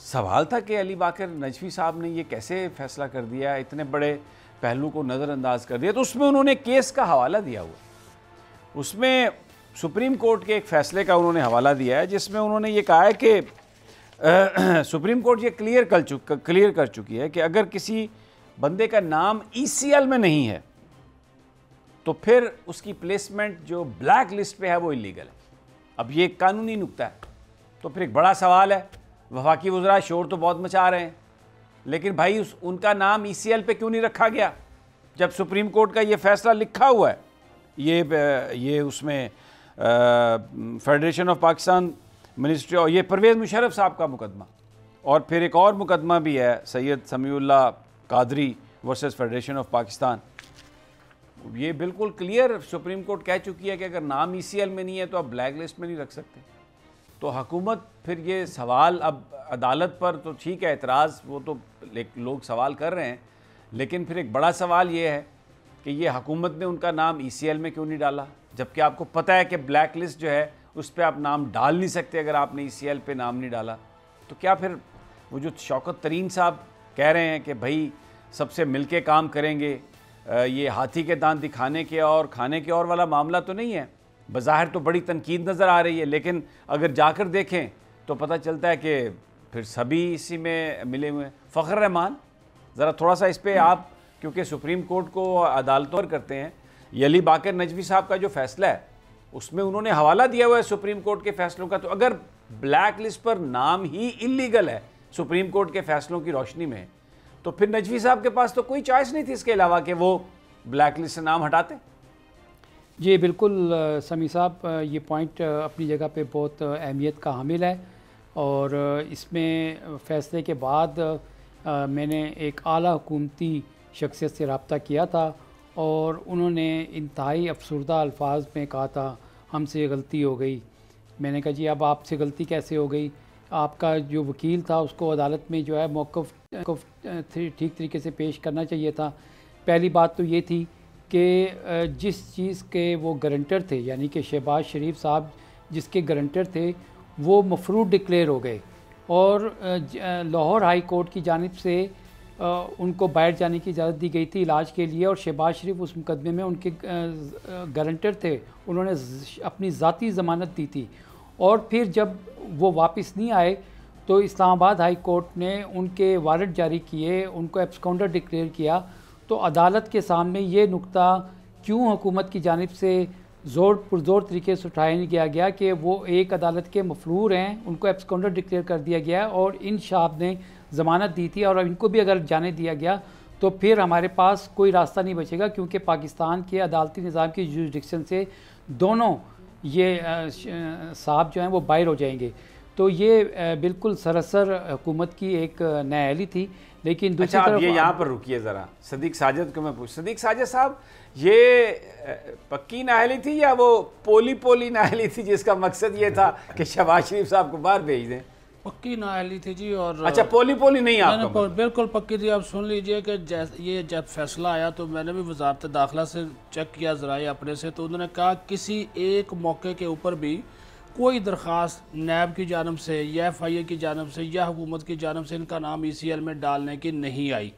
سوال تھا کہ علی باقر نجفی صاحب نے یہ کیسے فیصلہ کر دیا, اتنے بڑے پہلو کو نظر انداز کر دیا. تو اس میں انہوں نے کیس کا حوالہ دیا ہوا, اس میں سپریم کورٹ کے ایک فیصلے کا انہوں نے حوالہ دیا ہے, جس میں انہوں نے یہ کہا ہے کہ سپریم کورٹ یہ کلیئر کر چکی ہے کہ اگر کسی بندے کا نام ECL میں نہیں ہے تو پھر اس کی پلیسمنٹ جو بلیک لسٹ پہ ہے وہ انلیگل ہے. اب یہ ایک قانونی نکتہ ہے. تو پھر ایک بڑا سوال ہے, وفاقی وزراء شور تو بہت مچا رہے ہیں, لیکن بھائی ان کا نام ECL پہ کیوں نہیں رکھا گیا جب سپریم کورٹ کا یہ فیصلہ لکھا ہوا ہے. یہ اس میں فیڈریشن آف پاکستان منسٹری, اور یہ پرویز مشرف صاحب کا مقدمہ, اور پھر ایک اور مقدمہ بھی ہے Syed Samiullah Qadri versus federation of Pakistan. یہ بالکل کلیئر سپریم کورٹ کہہ چکی ہے کہ اگر نام ECL میں نہیں ہے تو آپ بلیک لسٹ میں نہیں رکھ سکتے. تو حکومت پھر یہ سوال اب عدالت پر تو ٹھیک ہے, اعتراض وہ تو لوگ سوال کر رہے ہیں, لیکن پھر ایک بڑا سوال یہ ہے کہ یہ حکومت نے ان کا نام ECL میں کیوں نہیں ڈالا, جبکہ آپ کو پتہ ہے کہ بلیک لسٹ جو ہے اس پہ آپ نام ڈال نہیں سکتے اگر آپ نے ECL پہ نام نہیں ڈالا. تو کیا پھر وہ جو شوکت ترین صاحب کہہ رہے ہیں کہ بھائی سب سے مل کے کام کریں گے, یہ ہاتھی کے دانت دکھانے کے اور کھانے کے اور والا معاملہ تو نہیں ہے. بظاہر تو بڑی تنقید نظر آ رہی ہے, لیکن اگر جا کر دیکھیں تو پتہ چلتا ہے کہ پھر سبھی اسی میں ملے ہوئے ہیں. فخر رحمان, ذرا تھوڑا سا اس پہ آپ, کیونکہ سپریم کورٹ کو عدالتوں پر کرتے ہیں, یہ علی باقر نجوی صاحب کا جو فیصلہ ہے اس میں انہوں نے حوالہ دیا ہوا ہے سپریم کورٹ کے فیصلوں کا. تو اگر بلیک لسٹ پر نام ہی انلیگل ہے سپریم کورٹ کے فیصلوں کی روشنی میں, تو پھر نجوی صاحب کے پاس تو کوئی چوائس نہیں تھی اس کے علاوہ کہ وہ بلیک لسٹ سے نام ہٹاتے. جی بالکل سمیع صاحب, یہ پوائنٹ اپنی جگہ پہ بہت اہمیت کا حامل ہے, اور اس میں فیصلے کے بعد میں نے ایک اعلیٰ حکومتی شخصیت سے رابطہ کیا تھا, اور انہوں نے انتہائی افسردہ الفاظ میں کہا تھا ہم سے غلطی ہو گئی. میں نے کہا جی اب آپ سے غلطی کیسے ہو گئی, آپ کا جو وکیل تھا اس کو عدالت میں جو ہے موقف ٹھیک طریقے سے پیش کرنا چاہیے تھا. پہلی بات تو یہ تھی کہ جس چیز کے وہ گارنٹر تھے, یعنی کہ شہباز شریف صاحب جس کے گارنٹر تھے, وہ مفروض ڈکلیئر ہو گئے, اور لاہور ہائی کورٹ کی جانب سے ان کو باہر جانے کی اجازت دی گئی تھی علاج کے لیے, اور شہباز شریف اس مقدمے میں ان کے گارنٹر تھے, انہوں نے اپنی ذاتی ضمانت دی تھی. اور پھر جب وہ واپس نہیں آئے تو اسلام آباد ہائی کورٹ نے ان کے وارنٹ جاری کیے, ان کو ایبسکاؤنڈر ڈکلیئر کیا. تو عدالت کے سامنے یہ نقطہ کیوں حکومت کی جانب سے زور پرزور طریقے سے اٹھایا نہیں کیا گیا کہ وہ ایک عدالت کے مفرور ہیں, ان کو ایبسکاؤنڈر ڈکلیئر کر دیا گیا, اور ان صاحب نے ضمانت دی تھی, اور ان کو بھی اگر جانے دیا گیا تو پھر ہمارے پاس کوئی راستہ نہیں بچے گا, کیونکہ پاکستان کے عدالتی نظام کی جورسڈکشن سے دونوں یہ صاحب جو ہیں وہ باہر ہو جائیں گے. تو یہ بالکل سراسر حکومت کی ایک نااہلی تھی. لیکن دوسری طرف یہ یہاں پر رکیے ذرا, صدیق ساجد کو میں پوچھ, صدیق ساجد صاحب یہ پکی نااہلی تھی یا وہ پولی نااہلی تھی جس کا مقصد یہ تھا کہ شہباز شریف صاحب کو باہر بھیج دیں؟ پکی نااہلی تھی جی. اور اچھا پولی نہیں آپ کا؟ بالکل پکی تھی. آپ سن لیجئے کہ یہ جب فیصلہ آیا تو میں نے بھی وزارت داخلہ سے چیک کیا ذرائع اپنے سے, تو انہوں نے کہا کسی ایک موقع کے اوپر بھی کوئی درخواست نیب کی جانب سے یا FIA کی جانب سے یا حکومت کی جانب سے ان کا نام ECL میں ڈالنے کی نہیں آئی.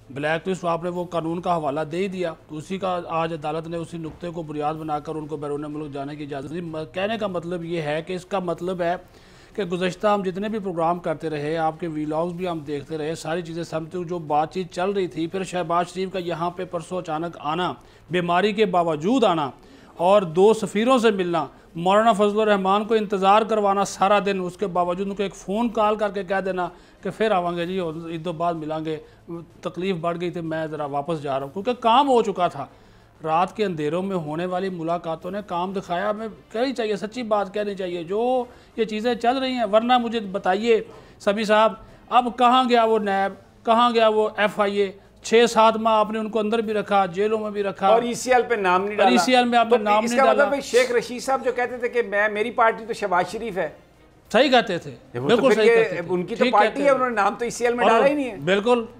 بلیک لسٹ آپ نے وہ قانون کا حوالہ دے ہی دیا, تو اسی کا آج عدالت نے اسی نقطے کو بنیاد بنا کر ان کو بیرون ملک جانے کی اجازت دی. کہنے کا مطلب یہ ہے کہ اس کا مطلب ہے کہ گزشتہ ہم جتنے بھی پروگرام کرتے رہے, آپ کے ویلاگز بھی ہم دیکھتے رہے, ساری چیزیں سمجھتے جو بات چیت چل رہی تھی, پھر شہباز شریف کا یہاں پہ پرسوں اچانک آنا, بیماری کے باوجود آنا, اور 2 سفیروں سے ملنا, مولانا فضل الرحمان کو انتظار کروانا سارا دن, اس کے باوجود ان کو ایک فون کال کر کے کہہ دینا کہ پھر آویں گے جی, عید و بعد ملیں گے, تکلیف بڑھ گئی تھی, میں ذرا واپس جا رہا ہوں, کیونکہ کام ہو چکا تھا. رات کے اندھیروں میں ہونے والی ملاقاتوں نے کام دکھایا. ہمیں کہنی چاہیے, سچی بات کہنی چاہیے, جو یہ چیزیں چل رہی ہیں. ورنہ مجھے بتائیے سمیع صاحب, اب کہاں گیا وہ نیب, کہاں گیا وہ FIA؟ 6-7 ماہ آپ نے ان کو اندر بھی رکھا, جیلوں میں بھی رکھا, اور ECL پہ نام نہیں ڈالا. ECL میں آپ نے نام نہیں ڈالا. شیخ رشید صاحب جو کہتے تھے کہ میری پارٹی تو شہباز شریف ہے, صحیح کہتے تھے, بالکل صحیح کہتے تھے, ان کی تو پارٹی ہے, انہوں نے نام تو ECL میں ڈالا ہی نہیں ہے.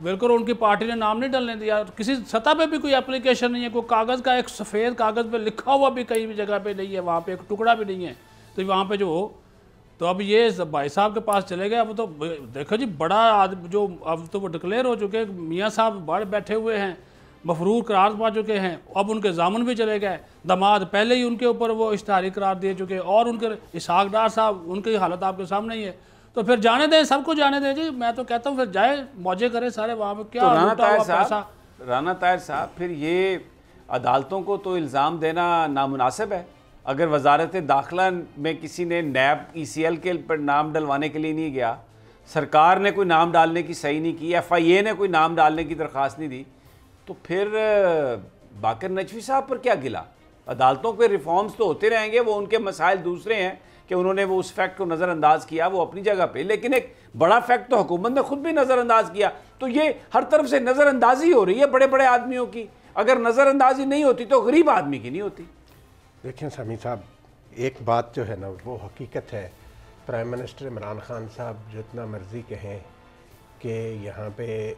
بالکل ان کی پارٹی نے نام نہیں ڈالنے دیا. کسی سطح پہ بھی کوئی اپلیکیشن نہیں ہے, کوئی کاغذ کا ایک سفید کاغذ پہ لکھا ہوا بھی کہیں بھی جگہ پہ نہیں ہے, وہاں پہ ایک ٹکڑا بھی نہیں ہے. تو وہاں پہ جو تو اب یہ بھائی صاحب کے پاس چلے گئے. اب تو دیکھو جی بڑا آدمی جو اب تو وہ ڈکلیئر ہو چکے, میاں صاحب بڑے بیٹھے ہوئے ہیں, مفرور قرار پا چکے ہیں. اب ان کے ضامن بھی چلے گئے, داماد پہلے ہی ان کے اوپر وہ اشتہاری قرار دے چکے, اور ان کے اسحاق ڈار صاحب ان کی حالت آپ کے سامنے ہی ہے. تو پھر جانے دیں, سب کو جانے دیں جی. میں تو کہتا ہوں پھر جائے موجے کرے سارے وہاں پہ. کیا رانا طاہر صاحب پھر یہ عدالتوں کو تو الزام دینا نامناسب ہے. اگر وزارت داخلہ میں کسی نے نیب ECL کے پر نام ڈلوانے کے لیے نہیں گیا, سرکار نے کوئی نام ڈالنے کی صحیح نہیں کی, FIA نے کوئی نام ڈالنے کی درخواست نہیں دی, تو پھر باقر نجفی صاحب پر کیا گلا؟ عدالتوں کے ریفارمز تو ہوتے رہیں گے, وہ ان کے مسائل دوسرے ہیں کہ انہوں نے وہ اس فیکٹ کو نظر انداز کیا, وہ اپنی جگہ پہ, لیکن ایک بڑا فیکٹ تو حکومت نے خود بھی نظر انداز کیا. تو یہ ہر طرف سے نظر اندازی ہو رہی ہے بڑے بڑے آدمیوں کی. اگر نظر اندازی نہیں ہوتی تو غریب آدمی کی نہیں ہوتی. دیکھیں سمیع صاحب, ایک بات جو ہے نا وہ حقیقت ہے. پرائم منسٹر عمران خان صاحب جتنا مرضی کہیں کہ یہاں پہ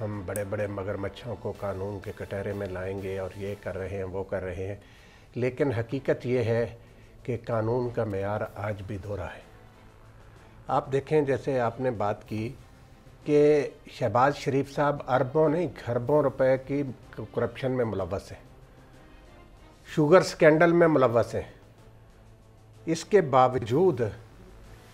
ہم بڑے بڑے مگرمچھوں کو قانون کے کٹہرے میں لائیں گے اور یہ کر رہے ہیں وہ کر رہے ہیں, لیکن حقیقت یہ ہے کہ قانون کا معیار آج بھی دھورا ہے. آپ دیکھیں جیسے آپ نے بات کی کہ شہباز شریف صاحب اربوں نہیں کھربوں روپے کی کرپشن میں ملوث ہیں, شوگر سکینڈل میں ملوث ہیں. اس کے باوجود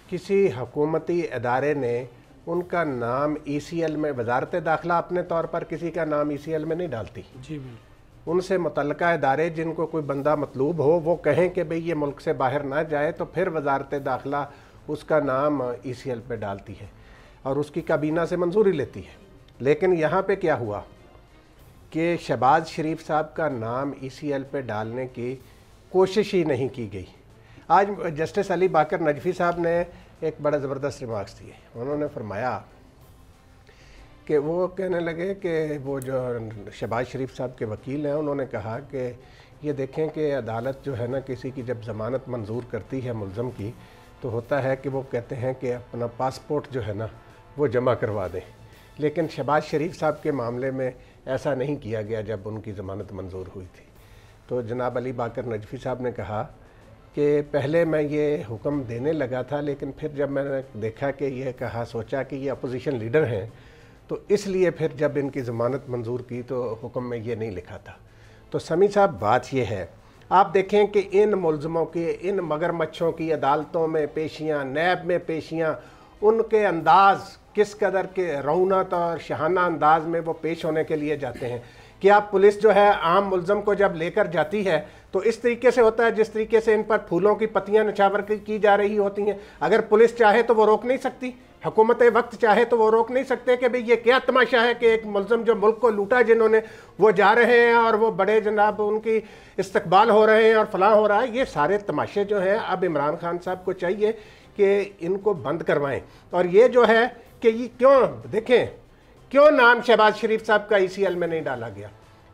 کسی حکومتی ادارے نے ان کا نام ECL میں, وزارت داخلہ اپنے طور پر کسی کا نام ECL میں نہیں ڈالتی. جی ان سے متعلقہ ادارے جن کو کوئی بندہ مطلوب ہو وہ کہیں کہ بھئی یہ ملک سے باہر نہ جائے, تو پھر وزارت داخلہ اس کا نام ECL پہ ڈالتی ہے اور اس کی کابینہ سے منظوری لیتی ہے. لیکن یہاں پہ کیا ہوا کہ شہباز شریف صاحب کا نام ECL پہ ڈالنے کی کوشش ہی نہیں کی گئی. آج جسٹس علی باقر نجفی صاحب نے ایک بڑا زبردست ریمارکس دیے. انہوں نے فرمایا کہ وہ کہنے لگے کہ وہ جو شہباز شریف صاحب کے وکیل ہیں انہوں نے کہا کہ یہ دیکھیں کہ عدالت جو ہے نا کسی کی جب ضمانت منظور کرتی ہے ملزم کی, تو ہوتا ہے کہ وہ کہتے ہیں کہ اپنا پاسپورٹ جو ہے نا وہ جمع کروا دیں. لیکن شہباز شریف صاحب کے معاملے میں ایسا نہیں کیا گیا جب ان کی ضمانت منظور ہوئی تھی. تو جناب علی باقر نجفی صاحب نے کہا کہ پہلے میں یہ حکم دینے لگا تھا, لیکن پھر جب میں نے دیکھا کہ یہ کہا سوچا کہ یہ اپوزیشن لیڈر ہیں, تو اس لیے پھر جب ان کی ضمانت منظور کی تو حکم میں یہ نہیں لکھا تھا. تو سمیع صاحب بات یہ ہے, آپ دیکھیں کہ ان ملزموں کی, ان مگرمچھوں کی عدالتوں میں پیشیاں, نیب میں پیشیاں, ان کے انداز کس قدر کے رونت اور شاہانہ انداز میں وہ پیش ہونے کے لیے جاتے ہیں. کہ آپ پولیس جو ہے عام ملزم کو جب لے کر جاتی ہے تو اس طریقے سے ہوتا ہے جس طریقے سے ان پر پھولوں کی پتیاں نچھاور کی جا رہی ہوتی ہیں. اگر پولیس چاہے تو وہ روک نہیں سکتی, حکومت وقت چاہے تو وہ روک نہیں سکتے کہ بھئی یہ کیا تماشا ہے کہ ایک ملزم جو ملک کو لوٹا جنہوں نے, وہ جا رہے ہیں اور وہ بڑے جناب ان کی استقبال ہو رہے ہیں اور فلاں ہو رہا ہے. یہ سارے تماشے جو ہیں اب عمران خان صاحب کو چاہیے کہ ان کو بند کروائیں. اور یہ جو ہے کہ یہ کیوں دیکھیں کیوں نام شہباز شریف صاحب کا ECL میں نہیں ڈالا گیا.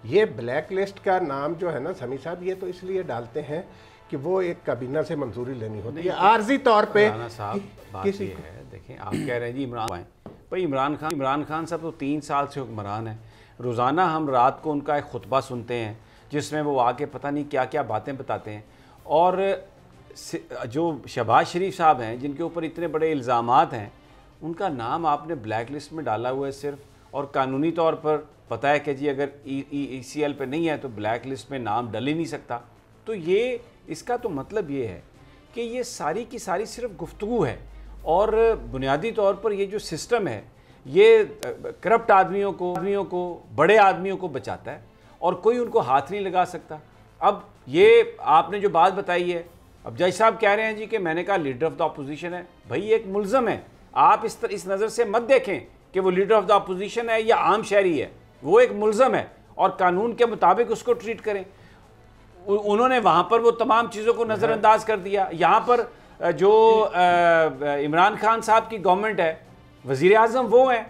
یہ بلیک لسٹ کا نام جو ہے نا سمیع صاحب, یہ تو اس لیے ڈالتے ہیں کہ وہ ایک کابینہ سے منظوری لینی ہوتی ہے عارضی طور پہ. بات یہ ہے, دیکھیں آپ کہہ رہے ہیں جی عمران خان صاحب تو 3 سال سے حکمران ہیں. روزانہ ہم رات کو ان کا ایک خطبہ سنتے ہیں جس میں وہ آ کے پتہ نہیں کیا کیا باتیں بتاتے ہیں. اور جو شہباز شریف صاحب ہیں جن کے اوپر اتنے بڑے الزامات ہیں, ان کا نام آپ نے بلیک لسٹ میں ڈالا ہوا ہے صرف, اور قانونی طور پر پتہ ہے کہ جی اگر ECL پہ نہیں ہے تو بلیک لسٹ میں نام ڈل ہی نہیں سکتا. تو یہ اس کا تو مطلب یہ ہے کہ یہ ساری کی ساری صرف گفتگو ہے, اور بنیادی طور پر یہ جو سسٹم ہے یہ کرپٹ آدمیوں کو بڑے آدمیوں کو بچاتا ہے اور کوئی ان کو ہاتھ نہیں لگا سکتا. اب یہ آپ نے جو بات بتائی ہے, اب جج صاحب کہہ رہے ہیں جی کہ میں نے کہا لیڈر آف دا اپوزیشن ہے. بھائی ایک ملزم ہے, آپ اس نظر سے مت دیکھیں کہ وہ لیڈر آف دا اپوزیشن ہے یا عام شہری ہے. وہ ایک ملزم ہے اور قانون کے مطابق اس کو ٹریٹ کریں. انہوں نے وہاں پر وہ تمام چیزوں کو نظر انداز کر دیا. یہاں پر جو عمران خان صاحب کی گورنمنٹ ہے, وزیر اعظم وہ ہیں,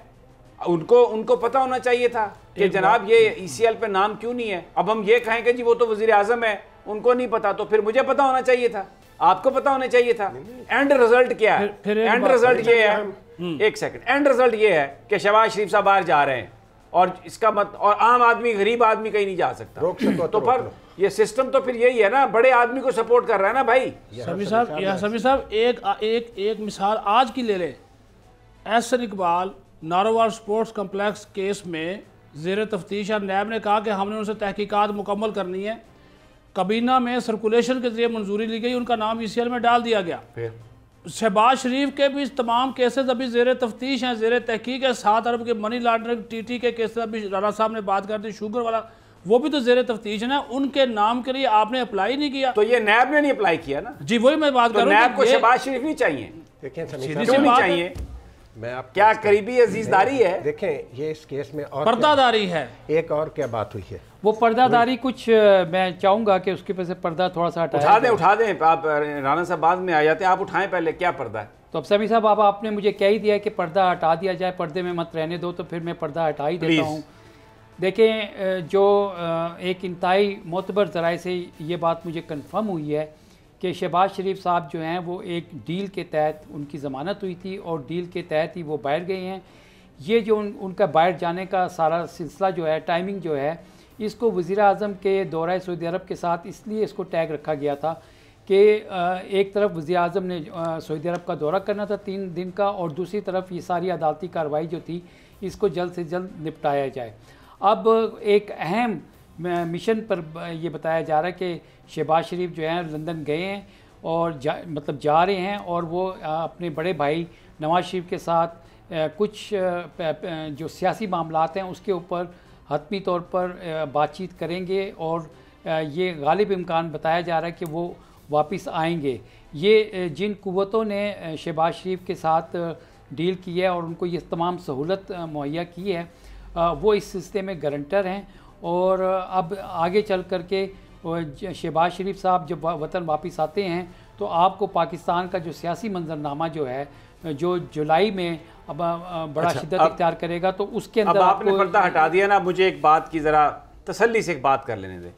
ان کو پتہ ہونا چاہیے تھا کہ جناب یہ ECL پہ نام کیوں نہیں ہے. اب ہم یہ کہیں کہ جی وہ تو وزیر اعظم ہے, ان کو نہیں پتا, تو پھر مجھے پتہ ہونا چاہیے تھا, آپ کو پتہ ہونا چاہیے تھا. اینڈ رزلٹ کیا ہے؟ اینڈ رزلٹ یہ ہے, ایک سیکنڈ, اینڈ رزلٹ یہ ہے کہ شہباز شریف صاحب باہر جا رہے ہیں, اور اس کا اور عام آدمی غریب آدمی کہیں نہیں جا سکتا. تو پھر یہ سسٹم تو پھر یہی ہے نا, بڑے آدمی کو سپورٹ کر رہا ہے نا بھائی. سمی صاحب ایک مثال آج کی لے لیں. Ahsan Iqbal نارووار sports complex case میں زیر تفتیش نیب نے کہا کہ ہم نے ان سے تحقیقات مکمل کرنی ہے. کابینہ میں سرکولیشن کے ذریعے منظوری لی گئی, ان کا نام ECL میں ڈال دیا گیا. شہباز شریف کے بھی تمام کیسز ابھی زیر تفتیش ہیں, زیر تحقیق ہے. 7 ارب کے منی لانڈرنگ TT کے کیسز ابھی رانا صاحب نے بات کر دی, شوگر والا وہ بھی تو زیر تفتیش ہے نا. ان کے نام کے لیے آپ نے اپلائی نہیں کیا. تو یہ نیب نے نہیں اپلائی کیا نا جی, وہی میں بات کر رہا ہوں. نیب کو شہباز شریف نہیں چاہیے, دیکھیں کیوں نہیں چاہیے؟ میں آپ کیا قریبی عزیزداری ہے؟ دیکھیں یہ اس کیس میں اور پردہ داری ہے. ایک اور کیا بات ہوئی ہے, وہ پردہ داری کچھ میں چاہوں گا کہ اس کے پہ پردہ تھوڑا سا اٹھا دیں. آپ رانا صاحب بعد میں آ جاتے ہیں, آپ اٹھائیں پہلے, کیا پردہ ہے؟ تو اب سمی صاحب آپ نے مجھے کہہ ہی دیا کہ پردہ ہٹا دیا جائے, پردے میں مت رہنے دو, تو پھر میں پردہ ہٹا ہی دیتا ہوں. دیکھیں جو ایک انتہائی معتبر ذرائع سے یہ بات مجھے کنفرم ہوئی ہے کہ شہباز شریف صاحب جو ہیں وہ ایک ڈیل کے تحت ان کی ضمانت ہوئی تھی اور ڈیل کے تحت ہی وہ باہر گئے ہیں. یہ جو ان کا باہر جانے کا سارا سلسلہ جو ہے, ٹائمنگ جو ہے, اس کو وزیر اعظم کے دورہ سعودی عرب کے ساتھ اس لیے اس کو ٹیگ رکھا گیا تھا کہ ایک طرف وزیر اعظم نے سعودی عرب کا دورہ کرنا تھا 3 دن کا, اور دوسری طرف یہ ساری عدالتی کارروائی جو تھی اس کو جلد سے جلد نپٹایا جائے. اب ایک اہم مشن پر یہ بتایا جا رہا ہے کہ شہباز شریف جو ہیں لندن گئے ہیں اور جا رہے ہیں, اور وہ اپنے بڑے بھائی نواز شریف کے ساتھ کچھ جو سیاسی معاملات ہیں اس کے اوپر حتمی طور پر بات چیت کریں گے, اور یہ غالب امکان بتایا جا رہا ہے کہ وہ واپس آئیں گے. یہ جن قوتوں نے شہباز شریف کے ساتھ ڈیل کی ہے اور ان کو یہ تمام سہولت مہیا کی ہے, وہ اس سلسلے میں گارنٹر ہیں. اور اب آگے چل کر کے شہباز شریف صاحب جب وطن واپس آتے ہیں تو آپ کو پاکستان کا جو سیاسی منظرنامہ جو ہے, جو جولائی میں اب بڑا شدت اختیار کرے گا, تو اس کے اندر اب آپ نے پردہ ہٹا دیا نا, مجھے ایک بات کی ذرا تسلی سے ایک بات کر لینے دیں.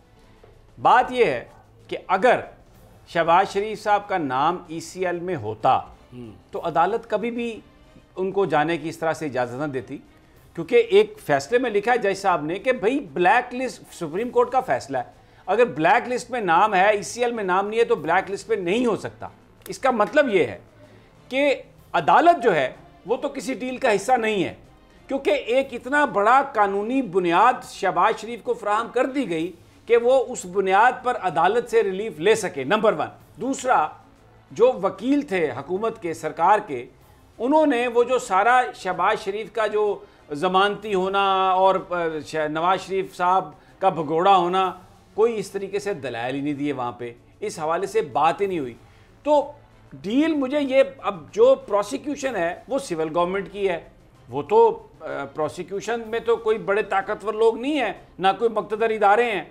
بات یہ ہے کہ اگر شہباز شریف صاحب کا نام ECL میں ہوتا تو عدالت کبھی بھی ان کو جانے کی اس طرح سے اجازت نہ دیتی, کیونکہ ایک فیصلے میں لکھا ہے جج صاحب نے کہ بھئی بلیک لسٹ سپریم کورٹ کا فیصلہ ہے, اگر بلیک لسٹ میں نام ہے, ECL میں نام نہیں ہے, تو بلیک لسٹ پہ نہیں ہو سکتا. اس کا مطلب یہ ہے کہ عدالت جو ہے وہ تو کسی ڈیل کا حصہ نہیں ہے, کیونکہ ایک اتنا بڑا قانونی بنیاد شہباز شریف کو فراہم کر دی گئی کہ وہ اس بنیاد پر عدالت سے ریلیف لے سکے, نمبر 1. دوسرا, جو وکیل تھے حکومت کے, سرکار کے, انہوں نے وہ جو سارا شہباز شریف کا جو ضمانتی ہونا اور نواز شریف صاحب کا بھگوڑا ہونا, کوئی اس طریقے سے دلائل ہی نہیں دیے وہاں پہ, اس حوالے سے بات ہی نہیں ہوئی. تو ڈیل مجھے یہ, اب جو پروسیکیوشن ہے وہ سول گورنمنٹ کی ہے, وہ تو پروسیکیوشن میں تو کوئی بڑے طاقتور لوگ نہیں ہیں, نہ کوئی مقتدر ادارے ہیں.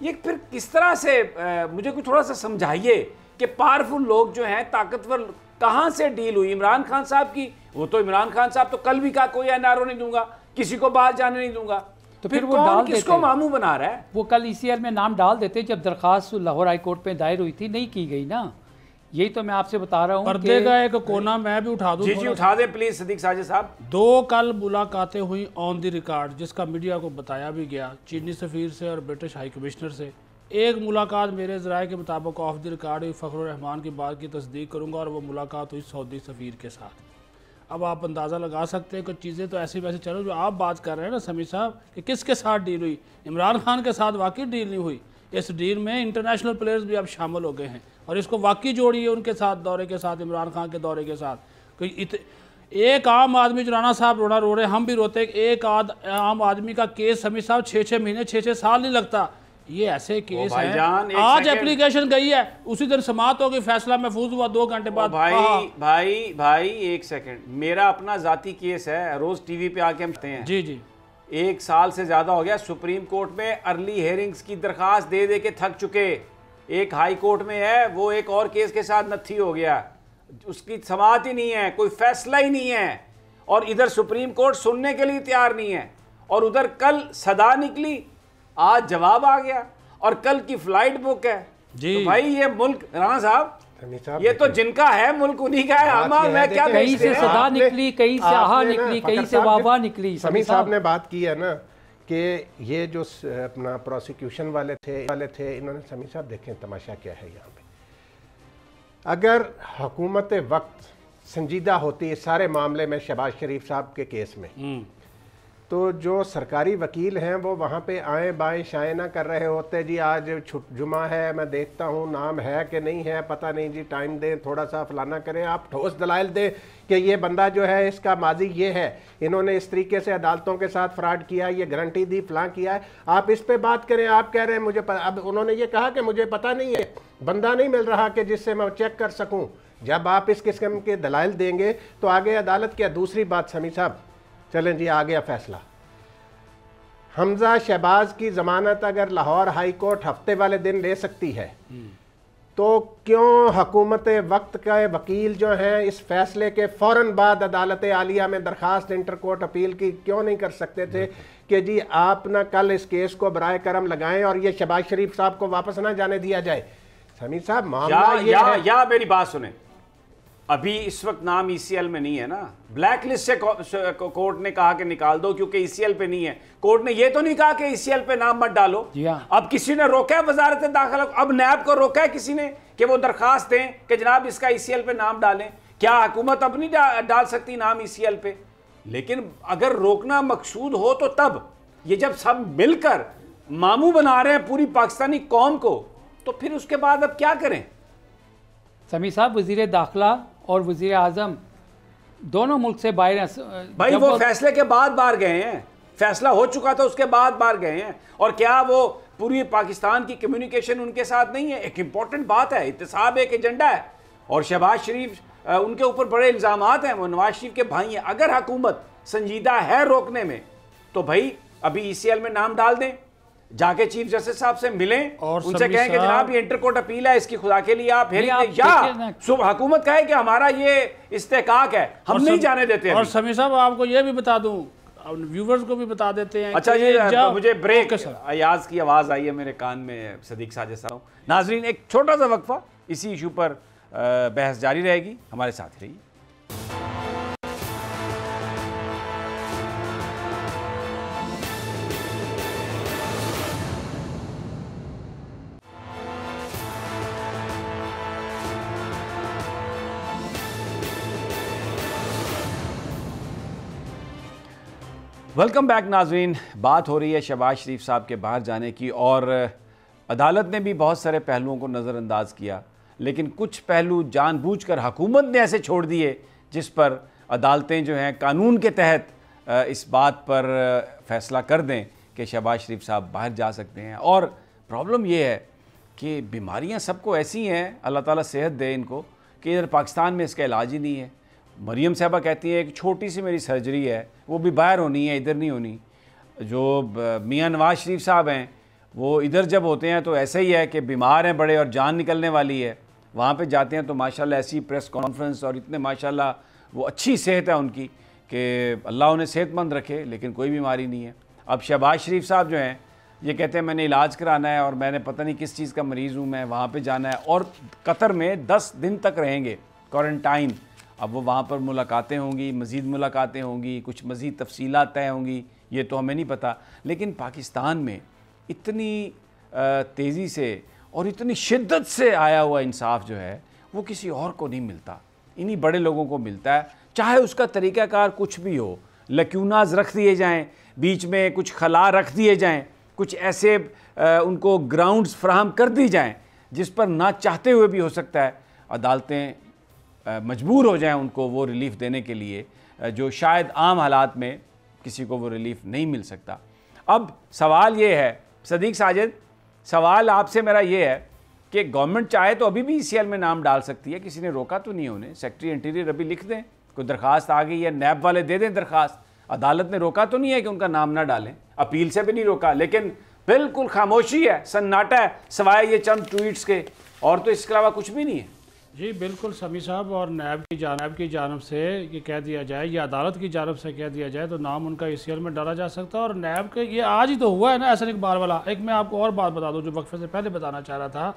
یہ پھر کس طرح سے, مجھے کوئی تھوڑا سا سمجھائیے کہ پاورفل لوگ جو ہیں, طاقتور, کہاں سے ڈیل ہوئی؟ عمران خان صاحب کی, وہ تو عمران خان صاحب تو کل بھی کہا کوئی NRO نہیں دوں گا, کسی کو باہر جانے نہیں دوں گا, تو پھر وہ ڈال کس کو ماموں بنا رہا ہے؟ وہ کل ECL میں نام ڈال دیتے جب درخواست لاہور ہائی کورٹ میں دائر ہوئی تھی, نہیں کی گئی نا. یہی تو میں آپ سے بتا رہا ہوں. پردے کا ایک کونا میں بھی اٹھا دوں. جی اٹھا دیں پلیز صدیق ساجد صاحب. 2 کل ملاقاتیں ہوئی آن دی ریکارڈ, جس کا میڈیا کو بتایا بھی گیا, چینی سفیر سے اور برٹش ہائی کمشنر سے. ایک ملاقات میرے ذرائع کے مطابق آف دی ریکارڈ ہوئی, فخر الرحمان کی بات کی تصدیق کروں گا, اور وہ ملاقات ہوئی سعودی سفیر کے ساتھ. اب آپ اندازہ لگا سکتے ہیں کہ چیزیں تو ایسی ویسے چلو, جو آپ بات کر رہے ہیں نا سمیع صاحب کہ کس کے ساتھ ڈیل ہوئی, عمران خان کے ساتھ واقعی ڈیل نہیں ہوئی. اس ڈیل میں انٹرنیشنل پلیئرز بھی اب شامل ہو گئے ہیں, اور اس کو واقعی جوڑی ہے ان کے ساتھ, دورے کے ساتھ, عمران خان کے دورے کے ساتھ. ایک عام آدمی, جو رانا صاحب رونا رو رہے ہیں, ہم بھی روتے ہیں, ایک عام آدمی کا کیس سمیع صاحب 6 مہینے 6 سال نہیں لگتا. یہ ایسے کیس ہیں, آج اپلیکیشن گئی ہے, اسی دن سماعت ہوگی, فیصلہ محفوظ ہوا 2 گھنٹے بعد. بھائی ایک سیکنڈ, میرا اپنا ذاتی کیس ہے, روز ٹی وی پہ آ کے ہم ہیں. جی 1 سال سے زیادہ ہو گیا, سپریم کورٹ میں ارلی ہیئرنگز کی درخواست دے دے کے تھک چکے. ایک ہائی کورٹ میں ہے, وہ ایک اور کیس کے ساتھ نتھی ہو گیا, اس کی سماعت ہی نہیں ہے, کوئی فیصلہ ہی نہیں ہے, اور ادھر سپریم کورٹ سننے کے لیے تیار نہیں ہے, اور ادھر کل صدا نکلی, آج جواب آ گیا, اور کل کی فلائٹ بک ہے. تو بھائی یہ ملک, رانا صاحب, یہ تو جن کا ہے ملک انہی کا ہے. میں کیا کہیں سے صدا نکلی, کہیں سے آہا نکلی, کہیں سے واہ واہ نکلی. سمیع صاحب نے بات کی ہے نا کہ یہ جو اپنا پروسیکیوشن والے تھے انہوں نے سمیع صاحب دیکھیں تماشا کیا ہے یہاں پہ. اگر حکومت وقت سنجیدہ ہوتی اس سارے معاملے میں شہباز شریف صاحب کے کیس میں تو جو سرکاری وکیل ہیں وہ وہاں پہ آئیں بائیں شائیں نہ کر رہے ہوتے جی آج جمعہ ہے میں دیکھتا ہوں نام ہے کہ نہیں ہے پتہ نہیں جی ٹائم دیں تھوڑا سا فلانا کریں. آپ ٹھوس دلائل دیں کہ یہ بندہ جو ہے اس کا ماضی یہ ہے, انہوں نے اس طریقے سے عدالتوں کے ساتھ فراڈ کیا, یہ گارنٹی دی فلاں کیا ہے, آپ اس پہ بات کریں. آپ کہہ رہے ہیں مجھے اب انہوں نے یہ کہا کہ مجھے پتہ نہیں ہے, بندہ نہیں مل رہا کہ جس سے میں چیک کر سکوں. جب آپ اس قسم کے دلائل دیں گے تو آگے عدالت کیا. دوسری بات سمیع صاحب چلیں جی آ گیا فیصلہ. حمزہ شہباز کی ضمانت اگر لاہور ہائی کورٹ ہفتے والے دن لے سکتی ہے تو کیوں حکومت وقت کا وکیل جو ہیں اس فیصلے کے فوراً بعد عدالت عالیہ میں درخواست انٹر کورٹ اپیل کی کیوں نہیں کر سکتے تھے کہ جی آپ نہ کل اس کیس کو برائے کرم لگائیں اور یہ شہباز شریف صاحب کو واپس نہ جانے دیا جائے. سمیع صاحب معاملہ یہ ہے یا میری بات سنیں, ابھی اس وقت نام ای سی ایل میں نہیں ہے نا, بلیک لسٹ سے کورٹ نے کہا کہ نکال دو کیونکہ ای سی ایل پہ نہیں ہے. کورٹ نے یہ تو نہیں کہا کہ ای سی ایل پہ نام مت ڈالو. اب کسی نے روکا ہے وزارت داخلہ, اب نیب کو روکا ہے کسی نے کہ وہ درخواست دیں کہ جناب اس کا ای سی ایل پہ نام ڈالیں. کیا حکومت اب نہیں ڈال سکتی نام ای سی ایل پہ؟ لیکن اگر روکنا مقصود ہو تو تب, یہ جب سب مل کر ماموں بنا رہے ہیں پوری پاکستانی قوم کو, تو پھر اس کے بعد اب کیا کریں؟ سمیع صاحب وزیر داخلہ اور وزیر اعظم دونوں ملک سے باہر ہیں بھائی. وہ فیصلے کے بعد باہر گئے ہیں, فیصلہ ہو چکا تھا اس کے بعد باہر گئے ہیں. اور کیا وہ پوری پاکستان کی کمیونیکیشن ان کے ساتھ نہیں ہے؟ ایک امپورٹنٹ بات ہے, احتساب ایک ایجنڈا ہے اور شہباز شریف ان کے اوپر بڑے الزامات ہیں, وہ نواز شریف کے بھائی ہیں. اگر حکومت سنجیدہ ہے روکنے میں تو بھائی ابھی ای سی ایل میں نام ڈال دیں, جا کے چیف جسٹس صاحب سے ملیں, ان سے کہیں کہ جناب یہ انٹر کورٹ اپیل ہے, اس کی خدا کے لیے آپ یا حکومت کہے کہ ہمارا یہ استحقاق ہے, ہم نہیں جانے دیتے. اور سمیع صاحب آپ کو یہ بھی بتا دوں, ویورز کو بھی بتا دیتے ہیں. اچھا یہ مجھے بریک, ایاز کی آواز آئی ہے میرے کان میں, صدیق ساجد صاحب. ناظرین ایک چھوٹا سا وقفہ, اسی ایشو پر بحث جاری رہے گی, ہمارے ساتھ رہیے. ویلکم بیک ناظرین. بات ہو رہی ہے شہباز شریف صاحب کے باہر جانے کی, اور عدالت نے بھی بہت سارے پہلوؤں کو نظر انداز کیا, لیکن کچھ پہلو جان بوجھ کر حکومت نے ایسے چھوڑ دیے جس پر عدالتیں جو ہیں قانون کے تحت اس بات پر فیصلہ کر دیں کہ شہباز شریف صاحب باہر جا سکتے ہیں. اور پرابلم یہ ہے کہ بیماریاں سب کو ایسی ہیں, اللہ تعالیٰ صحت دے ان کو, کہ ادھر پاکستان میں اس کا علاج ہی نہیں ہے. مریم صاحبہ کہتی ہیں ایک چھوٹی سی میری سرجری ہے, وہ بھی باہر ہونی ہے, ادھر نہیں ہونی. جو میاں نواز شریف صاحب ہیں وہ ادھر جب ہوتے ہیں تو ایسا ہی ہے کہ بیمار ہیں بڑے اور جان نکلنے والی ہے, وہاں پہ جاتے ہیں تو ماشاءاللہ ایسی پریس کانفرنس اور اتنے ماشاءاللہ وہ اچھی صحت ہے ان کی کہ اللہ انہیں صحت مند رکھے, لیکن کوئی بیماری نہیں ہے. اب شہباز شریف صاحب جو ہیں یہ کہتے ہیں میں نے علاج کرانا ہے اور میں نے پتہ نہیں کس چیز کا مریض ہوں, میں وہاں پہ جانا ہے, اور قطر میں 10 دن تک رہیں گے کوارنٹائن. اب وہ وہاں پر ملاقاتیں ہوں گی, مزید ملاقاتیں ہوں گی, کچھ مزید تفصیلات طے ہوں گی, یہ تو ہمیں نہیں پتہ. لیکن پاکستان میں اتنی تیزی سے اور اتنی شدت سے آیا ہوا انصاف جو ہے وہ کسی اور کو نہیں ملتا, انہی بڑے لوگوں کو ملتا ہے. چاہے اس کا طریقہ کار کچھ بھی ہو, لیکوناز رکھ دیے جائیں, بیچ میں کچھ خلا رکھ دیے جائیں, کچھ ایسے ان کو گراؤنڈز فراہم کر دی جائیں جس پر نہ چاہتے ہوئے بھی ہو سکتا ہے عدالتیں مجبور ہو جائیں ان کو وہ ریلیف دینے کے لیے جو شاید عام حالات میں کسی کو وہ ریلیف نہیں مل سکتا. اب سوال یہ ہے صدیق ساجد, سوال آپ سے میرا یہ ہے کہ گورنمنٹ چاہے تو ابھی بھی ای سی ایل میں نام ڈال سکتی ہے, کسی نے روکا تو نہیں انہیں. سیکرٹری انٹیریئر ابھی لکھ دیں, کوئی درخواست آ گئی ہے نیب والے دے دیں درخواست, عدالت نے روکا تو نہیں ہے کہ ان کا نام نہ ڈالیں, اپیل سے بھی نہیں روکا, لیکن بالکل خاموشی ہے, سناٹا ہے سوائے یہ چند ٹویٹس کے, اور تو اس کے علاوہ کچھ بھی نہیں ہے. جی بالکل سمیع صاحب, اور نیب کی جانب سے یہ کہہ دیا جائے یا عدالت کی جانب سے کہہ دیا جائے تو نام ان کا ای سی ایل میں ڈالا جا سکتا ہے. اور نیب کے یہ آج ہی تو ہوا ہے نا احسن اقبال والا. ایک میں آپ کو اور بات بتا دوں جو وقفے سے پہلے بتانا چاہ رہا تھا,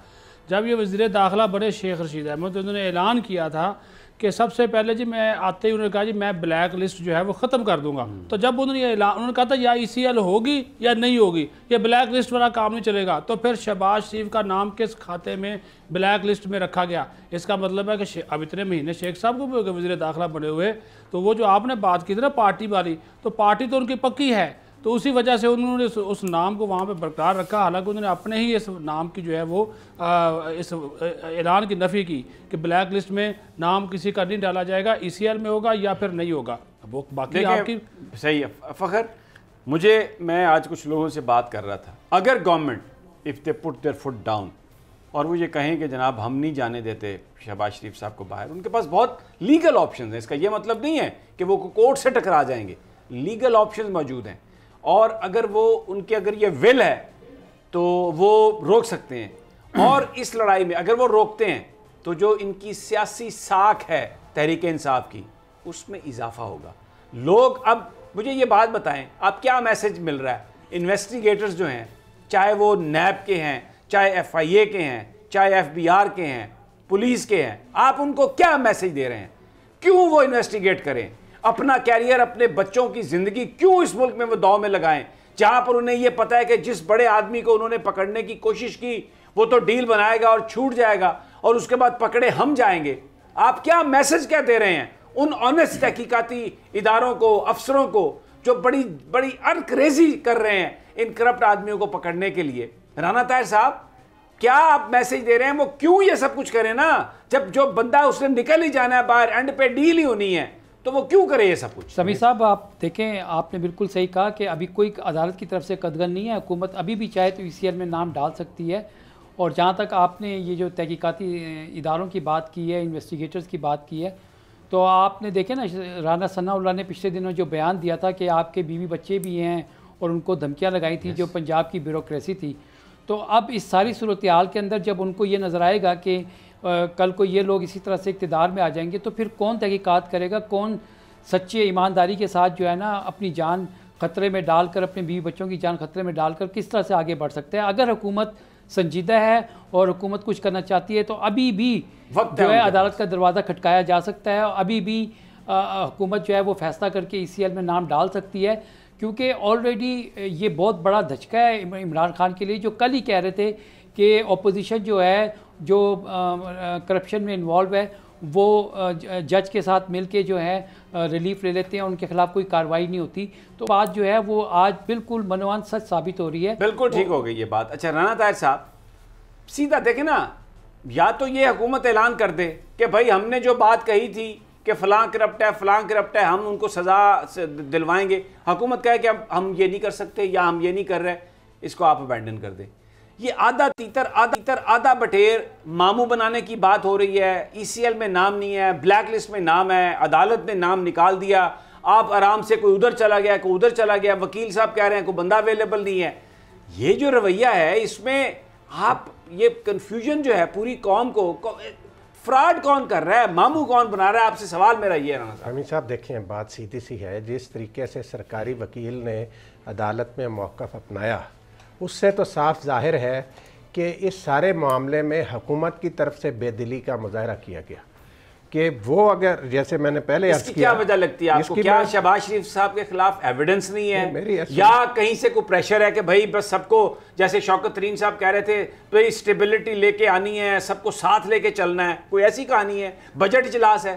جب یہ وزیر داخلہ بڑے شیخ رشید احمد انہوں نے اعلان کیا تھا کہ سب سے پہلے جی میں آتے ہی انہوں نے کہا جی میں بلیک لسٹ جو ہے وہ ختم کر دوں گا. تو جب انہوں نے انہوں نے کہا تھا یا ECL ہوگی یا نہیں ہوگی, یہ بلیک لسٹ والا کام نہیں چلے گا. تو پھر شہباز شریف کا نام کس کھاتے میں بلیک لسٹ میں رکھا گیا؟ اس کا مطلب ہے کہ اب اتنے مہینے شیخ صاحب کو بھی ہو گئے وزیر داخلہ بنے ہوئے. تو وہ جو آپ نے بات کی تھی نا پارٹی والی, تو پارٹی تو ان کی پکی ہے, تو اسی وجہ سے انہوں نے اس نام کو وہاں پہ برقرار رکھا. حالانکہ انہوں نے اپنے ہی اس نام کی جو ہے وہ اس اعلان کی نفی کی کہ بلیک لسٹ میں نام کسی کا نہیں ڈالا جائے گا, ECL میں ہوگا یا پھر نہیں ہوگا. وہ باقی آپ کی صحیح ہے. فخر, میں آج کچھ لوگوں سے بات کر رہا تھا, اگر government if they put their foot down اور وہ یہ کہیں کہ جناب ہم نہیں جانے دیتے شہباز شریف صاحب کو باہر, ان کے پاس بہت لیگل آپشنز ہیں. اس کا یہ مطلب نہیں ہے کہ وہ کورٹ سے ٹکرا جائیں گے, لیگل آپشنز موجود ہیں. اور اگر وہ ان کے اگر یہ ول ہے تو وہ روک سکتے ہیں. اور اس لڑائی میں اگر وہ روکتے ہیں تو جو ان کی سیاسی ساکھ ہے تحریک انصاف کی, اس میں اضافہ ہوگا. لوگ اب مجھے یہ بات بتائیں, آپ کیا میسج مل رہا ہے انویسٹیگیٹرز جو ہیں, چاہے وہ نیب کے ہیں, چاہے FIA کے ہیں, چاہے FBR کے ہیں, پولیس کے ہیں, آپ ان کو کیا میسج دے رہے ہیں؟ کیوں وہ انویسٹیگیٹ کریں؟ اپنا کیریئر, اپنے بچوں کی زندگی کیوں اس ملک میں وہ داؤ میں لگائیں, جہاں پر انہیں یہ پتہ ہے کہ جس بڑے آدمی کو انہوں نے پکڑنے کی کوشش کی وہ تو ڈیل بنائے گا اور چھوٹ جائے گا, اور اس کے بعد پکڑے ہم جائیں گے. آپ کیا میسج کیا دے رہے ہیں ان آنیسٹ تحقیقاتی اداروں کو, افسروں کو, جو بڑی بڑی ارکریزی کر رہے ہیں ان کرپٹ آدمیوں کو پکڑنے کے لیے؟ رانا طاہر صاحب, کیا آپ میسج دے رہے ہیں؟ وہ کیوں یہ سب کچھ کریں نا, جب جو بندہ اس نے نکل ہی جانا ہے باہر, اینڈ پہ ڈیل ہی ہونی ہے, تو وہ کیوں کرے یہ سب کچھ؟ سمیع صاحب آپ دیکھیں, آپ نے بالکل صحیح کہا کہ ابھی کوئی عدالت کی طرف سے قدغن نہیں ہے. حکومت ابھی بھی چاہے تو ECL میں نام ڈال سکتی ہے. اور جہاں تک آپ نے یہ جو تحقیقاتی اداروں کی بات کی ہے, انویسٹیگیٹرز کی بات کی ہے, تو آپ نے دیکھیں نا رانا ثناء اللہ نے پچھلے دنوں جو بیان دیا تھا کہ آپ کے بیوی بچے بھی ہیں اور ان کو دھمکیاں لگائی تھیں جو پنجاب کی بیوروکریسی تھی. تو اب اس ساری صورتحال کے اندر جب ان کو یہ نظر آئے گا کہ کل کو یہ لوگ اسی طرح سے اقتدار میں آ جائیں گے, تو پھر کون تحقیقات کرے گا؟ کون سچے ایمانداری کے ساتھ جو ہے نا اپنی جان خطرے میں ڈال کر, اپنے بیوی بچوں کی جان خطرے میں ڈال کر کس طرح سے آگے بڑھ سکتے ہیں؟ اگر حکومت سنجیدہ ہے اور حکومت کچھ کرنا چاہتی ہے تو ابھی بھی جو ہے عدالت کا دروازہ کھٹکایا جا سکتا ہے, اور ابھی بھی حکومت جو ہے وہ فیصلہ کر کے ECL میں نام ڈال سکتی ہے. کیونکہ آلریڈی یہ بہت بڑا دھچکا ہے عمران خان کے لیے, جو کل ہی کہہ رہے تھے کہ اپوزیشن جو ہے جو کرپشن میں انوالو ہے وہ جج کے ساتھ مل کے جو ہے ریلیف لے لیتے ہیں, ان کے خلاف کوئی کارروائی نہیں ہوتی. تو بات جو ہے وہ آج بالکل منوان سچ ثابت ہو رہی ہے. بالکل ٹھیک ہو گئی یہ بات. اچھا رانا طاہر صاحب, سیدھا دیکھیں نا, یا تو یہ حکومت اعلان کر دے کہ بھائی ہم نے جو بات کہی تھی کہ فلاں کرپٹ ہے فلاں کرپٹ ہے, ہم ان کو سزا دلوائیں گے. حکومت کہے کہ ہم یہ نہیں کر سکتے یا ہم یہ نہیں کر رہے, اس کو آپ ابینڈن کر دیں. یہ آدھا تیتر آدھا بٹیر ماموں بنانے کی بات ہو رہی ہے. ECL میں نام نہیں ہے, بلیک لسٹ میں نام ہے, عدالت نے نام نکال دیا, آپ آرام سے کوئی ادھر چلا گیا کوئی ادھر چلا گیا, وکیل صاحب کہہ رہے ہیں کوئی بندہ اویلیبل نہیں ہے. یہ جو رویہ ہے اس میں آپ یہ کنفیوژن جو ہے پوری قوم کو, فراڈ کون کر رہا ہے, ماموں کون بنا رہا ہے؟ آپ سے سوال میرا یہ ہے رانا صاحب. حمید صاحب دیکھیں, بات سیدھی سی ہے. جس طریقے سے سرکاری وکیل نے عدالت میں موقف اپنایا, اس سے تو صاف ظاہر ہے کہ اس سارے معاملے میں حکومت کی طرف سے بے دلی کا مظاہرہ کیا گیا. کہ وہ اگر جیسے میں نے پہلے اس کی کیا وجہ لگتی ہے آپ کو؟ کیا شہباز شریف صاحب کے خلاف ایویڈنس نہیں ہے, یا کہیں سے کوئی پریشر ہے کہ بھائی بس سب کو, جیسے شوکت ترین صاحب کہہ رہے تھے بھائی اسٹیبلٹی لے کے آنی ہے, سب کو ساتھ لے کے چلنا ہے, کوئی ایسی کہانی ہے؟ بجٹ اجلاس ہے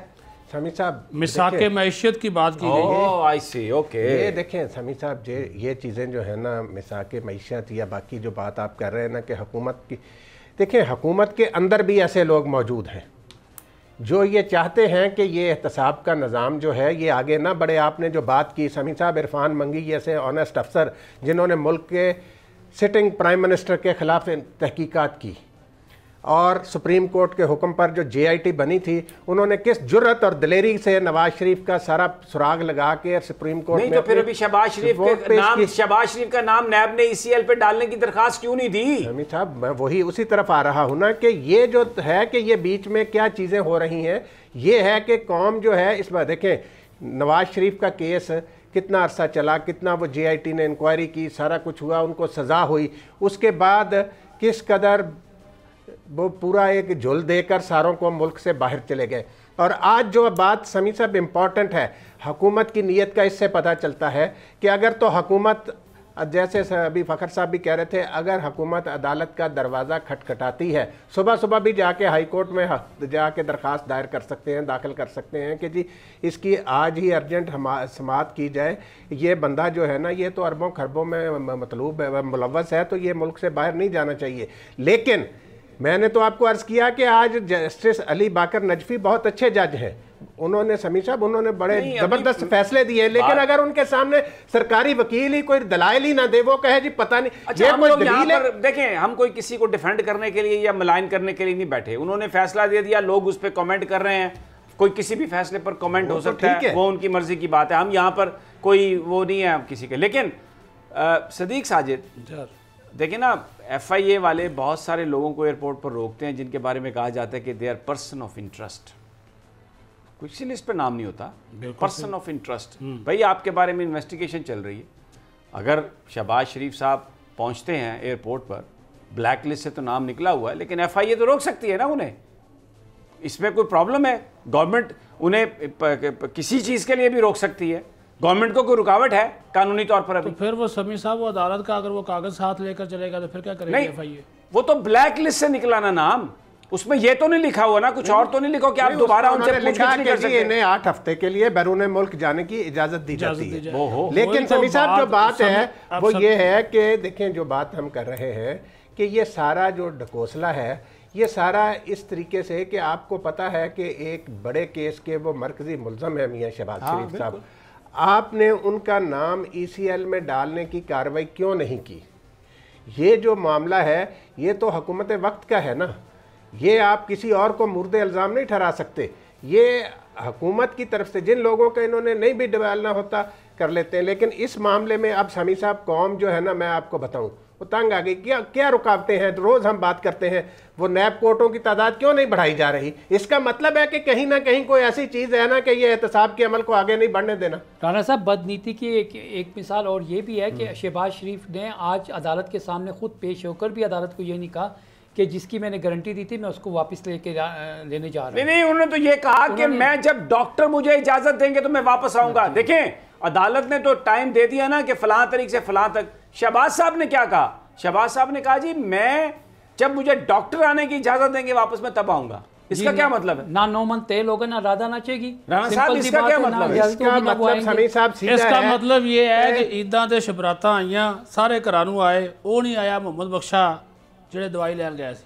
سمیع صاحب, مساق معیشت کی بات کی گئی ہے. یہ دیکھیں سمیع صاحب, یہ چیزیں جو ہے نا مساق معیشت یا باقی جو بات آپ کر رہے ہیں نا کہ حکومت کی, دیکھیں حکومت کے اندر بھی ایسے لوگ موجود ہیں جو یہ چاہتے ہیں کہ یہ احتساب کا نظام جو ہے یہ آگے نہ بڑھے. آپ نے جو بات کی سمیع صاحب, عرفان منگی جیسے آنیسٹ افسر جنہوں نے ملک کے سٹنگ پرائم منسٹر کے خلاف تحقیقات کی, اور سپریم کورٹ کے حکم پر جو JIT بنی تھی, انہوں نے کس جرت اور دلیری سے نواز شریف کا سارا سراغ لگا کے سپریم کورٹ میں, نہیں تو پھر ابھی شہباز شریف کا نام نیب نے ECL پہ ڈالنے کی درخواست کیوں نہیں دی؟ حمید صاحب میں وہی اسی طرف آ رہا ہوں نا کہ یہ جو ہے کہ یہ بیچ میں کیا چیزیں ہو رہی ہیں. یہ ہے کہ قوم جو ہے اس بار دیکھیں نواز شریف کا کیس کتنا عرصہ چلا, کتنا وہ JIT نے انکوائری کی, سارا کچھ ہوا, ان کو سزا ہوئی, اس کے بعد کس قدر وہ پورا ایک جھل دے کر ساروں کو ملک سے باہر چلے گئے. اور آج جو بات سمیع صاحب امپورٹنٹ ہے، حکومت کی نیت کا اس سے پتہ چلتا ہے کہ اگر تو حکومت، جیسے ابھی فخر صاحب بھی کہہ رہے تھے، اگر حکومت عدالت کا دروازہ کھٹکھٹاتی ہے، صبح صبح بھی جا کے ہائی کورٹ میں جا کے درخواست دائر کر سکتے ہیں، داخل کر سکتے ہیں کہ جی اس کی آج ہی ارجنٹ سماعت کی جائے، یہ بندہ جو ہے نا یہ تو اربوں خربوں میں مطلوب ہے، ملوث ہے، تو یہ ملک سے باہر نہیں جانا چاہیے۔ لیکن میں نے تو آپ کو عرض کیا کہ آج جسٹس علی باقر نجفی بہت اچھے جج ہیں، انہوں نے سمیع صاحب انہوں نے بڑے زبردست فیصلے دیے، لیکن اگر ان کے سامنے سرکاری وکیل ہی کوئی دلائل ہی نہ دے، وہ کہے جی پتہ نہیں اچھا ہم لوگ یہاں پر دیکھیں، ہم کوئی کسی کو ڈیفینڈ کرنے کے لیے یا ملائن کرنے کے لیے نہیں بیٹھے، انہوں نے فیصلہ دے دیا، لوگ اس پہ کامنٹ کر رہے ہیں، کوئی کسی بھی فیصلے پر کامنٹ ہو سکتا ہے، وہ ان کی مرضی کی بات ہے، ہم یہاں پر کوئی وہ نہیں ہے کسی کے۔ لیکن صدیق ساجد دیکھیں نا، ایف آئی اے والے بہت سارے لوگوں کو ایئرپورٹ پر روکتے ہیں جن کے بارے میں کہا جاتا ہے کہ they are person of interest, کسی لسٹ پہ نام نہیں ہوتا، پرسن آف انٹرسٹ۔ بھائی آپ کے بارے میں انویسٹیگیشن چل رہی ہے، اگر شہباز شریف صاحب پہنچتے ہیں ایئرپورٹ پر، بلیک لسٹ سے تو نام نکلا ہوا ہے، لیکن ایف آئی اے تو روک سکتی ہے نا انہیں، اس میں کوئی پرابلم ہے؟ گورنمنٹ انہیں کسی چیز کے لیے بھی روک سکتی ہے، گورنمنٹ کو کوئی رکاوٹ ہے قانونی طور پر؟ ابھی پھر وہ سمیع صاحب وہ عدالت کا اگر وہ کاغذ ساتھ لے کر چلے گا تو پھر کیا کرے گا ایف آئی اے؟ وہ تو بلیک لسٹ سے نکلا نا نام، اس میں یہ تو نہیں لکھا ہوا نا، کچھ اور تو نہیں لکھو کہ آپ دوبارہ ان سے پوچھ گچھ نہیں کر سکتے۔ انہیں 8 ہفتے کے لیے بیرون ملک جانے کی اجازت دی جاتی ہے، لیکن سمیع صاحب جو بات ہے وہ یہ ہے کہ دیکھیں جو بات ہم کر رہے ہیں کہ یہ سارا جو ڈھکوسلا ہے یہ سارا اس طریقے سے کہ آپ کو پتا ہے کہ ایک بڑے کیس کے وہ مرکزی ملزم ہیں میاں شہباز شریف صاحب، آپ نے ان کا نام ای سی ایل میں ڈالنے کی کارروائی کیوں نہیں کی؟ یہ جو معاملہ ہے یہ تو حکومت وقت کا ہے نا، یہ آپ کسی اور کو مورد الزام نہیں ٹھہرا سکتے، یہ حکومت کی طرف سے جن لوگوں کا انہوں نے نہیں بھی ڈالنا ہوتا کر لیتے ہیں۔ لیکن اس معاملے میں اب سمیع صاحب قوم جو ہے نا، میں آپ کو بتاؤں وہ تنگ آ گئی، کیا رکاوٹیں ہیں؟ روز ہم بات کرتے ہیں وہ نیب کورٹوں کی تعداد کیوں نہیں بڑھائی جا رہی؟ اس کا مطلب ہے کہ کہیں نہ کہیں کوئی ایسی چیز ہے نا کہ یہ احتساب کے عمل کو آگے نہیں بڑھنے دینا۔ رانا صاحب بدنیتی کی ایک مثال اور یہ بھی ہے کہ شہباز شریف نے آج عدالت کے سامنے خود پیش ہو کر بھی عدالت کو یہ نہیں کہا کہ جس کی میں نے گارنٹی دی تھی میں اس کو واپس لینے جا رہا ہوں۔ نہیں انہوں نے تو یہ کہا کہ میں جب ڈاکٹر مجھے اجازت دیں گے تو میں واپس آؤں گا۔ دیکھیں عدالت نے تو ٹائم دے دیا نا کہ فلاں تاریخ سے فلاں تک۔ شہباز صاحب نے کیا کہا؟ شہباز صاحب نے کہا جی میں جب مجھے ڈاکٹر آنے کی اجازت دیں گے واپس میں تب آؤں گا۔ اس کا کیا مطلب ہے؟ نہ 9 من تیل ہوگا نہ رادہ نہ چاہیے گی۔ رانا صاحب اس کا کیا مطلب ہے؟ اس کا مطلب سمیع صاحب سیدھا ہے، اس کا مطلب یہ ہے کہ عیداں تے شبراتاں آئیاں، سارے گھرانوں آئے، وہ نہیں آیا محمد بخشا جڑے دوائی لین گئے سی۔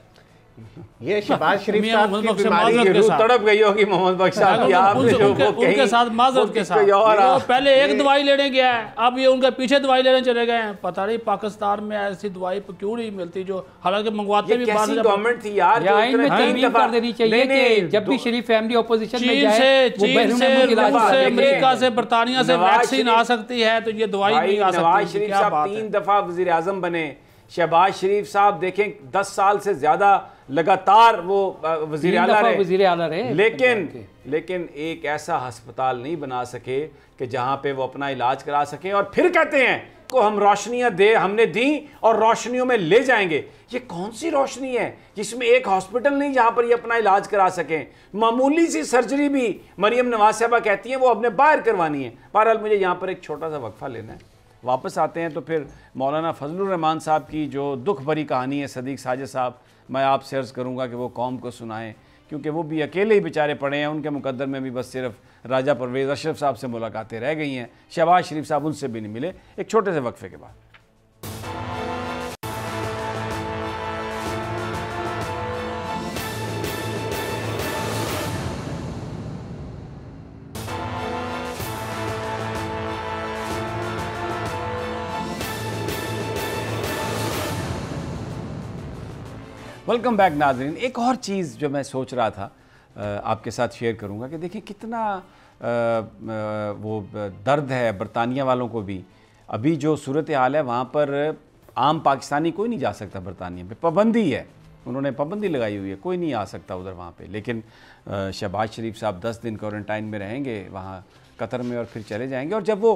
یہ شہباز شریف صاحب کی بیماری معذرت کے ساتھ تڑپ گئی ہوگی محمد بخشا کی، آپ ان کے ساتھ معذرت کے ساتھ، وہ پہلے ایک دوائی لینے گیا ہے، اب یہ ان کے پیچھے دوائی لینے چلے گئے ہیں۔ پتہ نہیں پاکستان میں ایسی دوائی کیوں نہیں ملتی جو حالانکہ منگواتے بھی بعض گورنمنٹ تھی یار، آئین میں ترمیم کر دینی چاہیے کہ جب بھی شریف فیملی اپوزیشن میں جائے چین سے روس سے امریکہ سے برطانیہ سے ویکسین آ سکتی ہے تو یہ دوائی نہیں آ سکتی۔ نواز شریف صاحب 3 دفعہ وزیر اعظم بنے، شہباز شریف صاحب دیکھیں 10 سال سے زیادہ لگاتار وہ وزیر اعلیٰ رہے، لیکن ایک ایسا ہسپتال نہیں بنا سکے کہ جہاں پہ وہ اپنا علاج کرا سکیں، اور پھر کہتے ہیں کو ہم روشنیاں ہم نے دیں اور روشنیوں میں لے جائیں گے۔ یہ کون سی روشنی ہے جس میں ایک ہاسپٹل نہیں جہاں پر یہ اپنا علاج کرا سکیں؟ معمولی سی سرجری بھی مریم نواز صاحبہ کہتی ہیں وہ اپنے باہر کروانی ہے۔ بہرحال مجھے یہاں پر ایک چھوٹا سا وقفہ لینا ہے، واپس آتے ہیں تو پھر مولانا فضل الرحمان صاحب کی جو دکھ بھری کہانی ہے صدیق ساجد صاحب، میں آپ سے عرض کروں گا کہ وہ قوم کو سنائیں، کیونکہ وہ بھی اکیلے ہی بیچارے پڑے ہیں، ان کے مقدر میں بھی بس صرف راجہ پرویز اشرف صاحب سے ملاقاتیں رہ گئی ہیں، شہباز شریف صاحب ان سے بھی نہیں ملے۔ ایک چھوٹے سے وقفے کے بعد ویلکم بیک ناظرین۔ ایک اور چیز جو میں سوچ رہا تھا آپ کے ساتھ شیئر کروں گا کہ دیکھیں کتنا وہ درد ہے برطانیہ والوں کو بھی۔ ابھی جو صورتحال ہے وہاں پر عام پاکستانی کوئی نہیں جا سکتا برطانیہ پہ، پابندی ہے، انہوں نے پابندی لگائی ہوئی ہے، کوئی نہیں آ سکتا ادھر وہاں پہ۔ لیکن شہباز شریف صاحب 10 دن کوارنٹائن میں رہیں گے وہاں قطر میں اور پھر چلے جائیں گے۔ اور جب وہ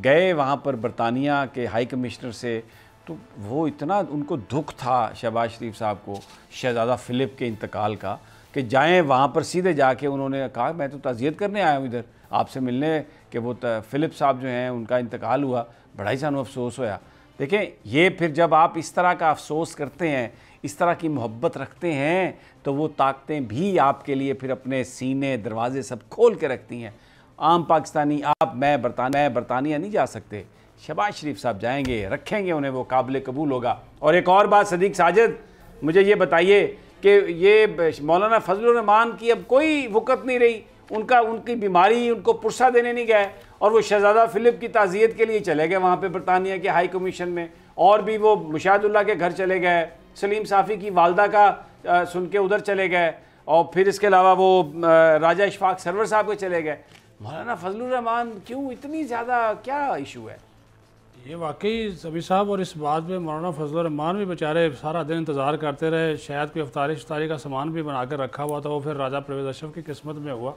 گئے وہاں پر برطانیہ کے ہائی کمشنر سے تو وہ اتنا ان کو دکھ تھا شہباز شریف صاحب کو شہزادہ فلپ کے انتقال کا کہ جائیں وہاں پر سیدھے جا کے انہوں نے کہا میں تو تعزیت کرنے آیا ہوں ادھر آپ سے ملنے کہ وہ فلپ صاحب جو ہیں ان کا انتقال ہوا, بڑا ہی سانو افسوس ہویا. دیکھیں یہ پھر جب آپ اس طرح کا افسوس کرتے ہیں, اس طرح کی محبت رکھتے ہیں, تو وہ طاقتیں بھی آپ کے لیے پھر اپنے سینے دروازے سب کھول کے رکھتی ہیں. عام پاکستانی آپ میں برطانیہ نہیں جا سکتے, شہباز شریف صاحب جائیں گے, رکھیں گے انہیں, وہ قابل قبول ہوگا. اور ایک اور بات صدیق ساجد, مجھے یہ بتائیے کہ یہ مولانا فضل الرحمان کی اب کوئی وقت نہیں رہی, ان کی بیماری ان کو پرسہ دینے نہیں گئے, اور وہ شہزادہ فلپ کی تعزیت کے لیے چلے گئے وہاں پہ برطانیہ کے ہائی کمیشن میں, اور بھی وہ مشاہد اللہ کے گھر چلے گئے, سلیم صافی کی والدہ کا سن کے ادھر چلے گئے, اور پھر اس کے علاوہ وہ راجہ اشفاق سرور صاحب کے چلے گئے. مولانا فضل الرحمان کیوں اتنی زیادہ, کیا ایشو ہے؟ یہ واقعی سبھی صاحب, اور اس بات میں مولانا فضل الرحمان بھی بیچارے سارا دن انتظار کرتے رہے. شاید کوئی افطاری کا سامان بھی بنا کر رکھا ہوا تھا, وہ پھر راجہ پرویز اشرف کی قسمت میں ہوا,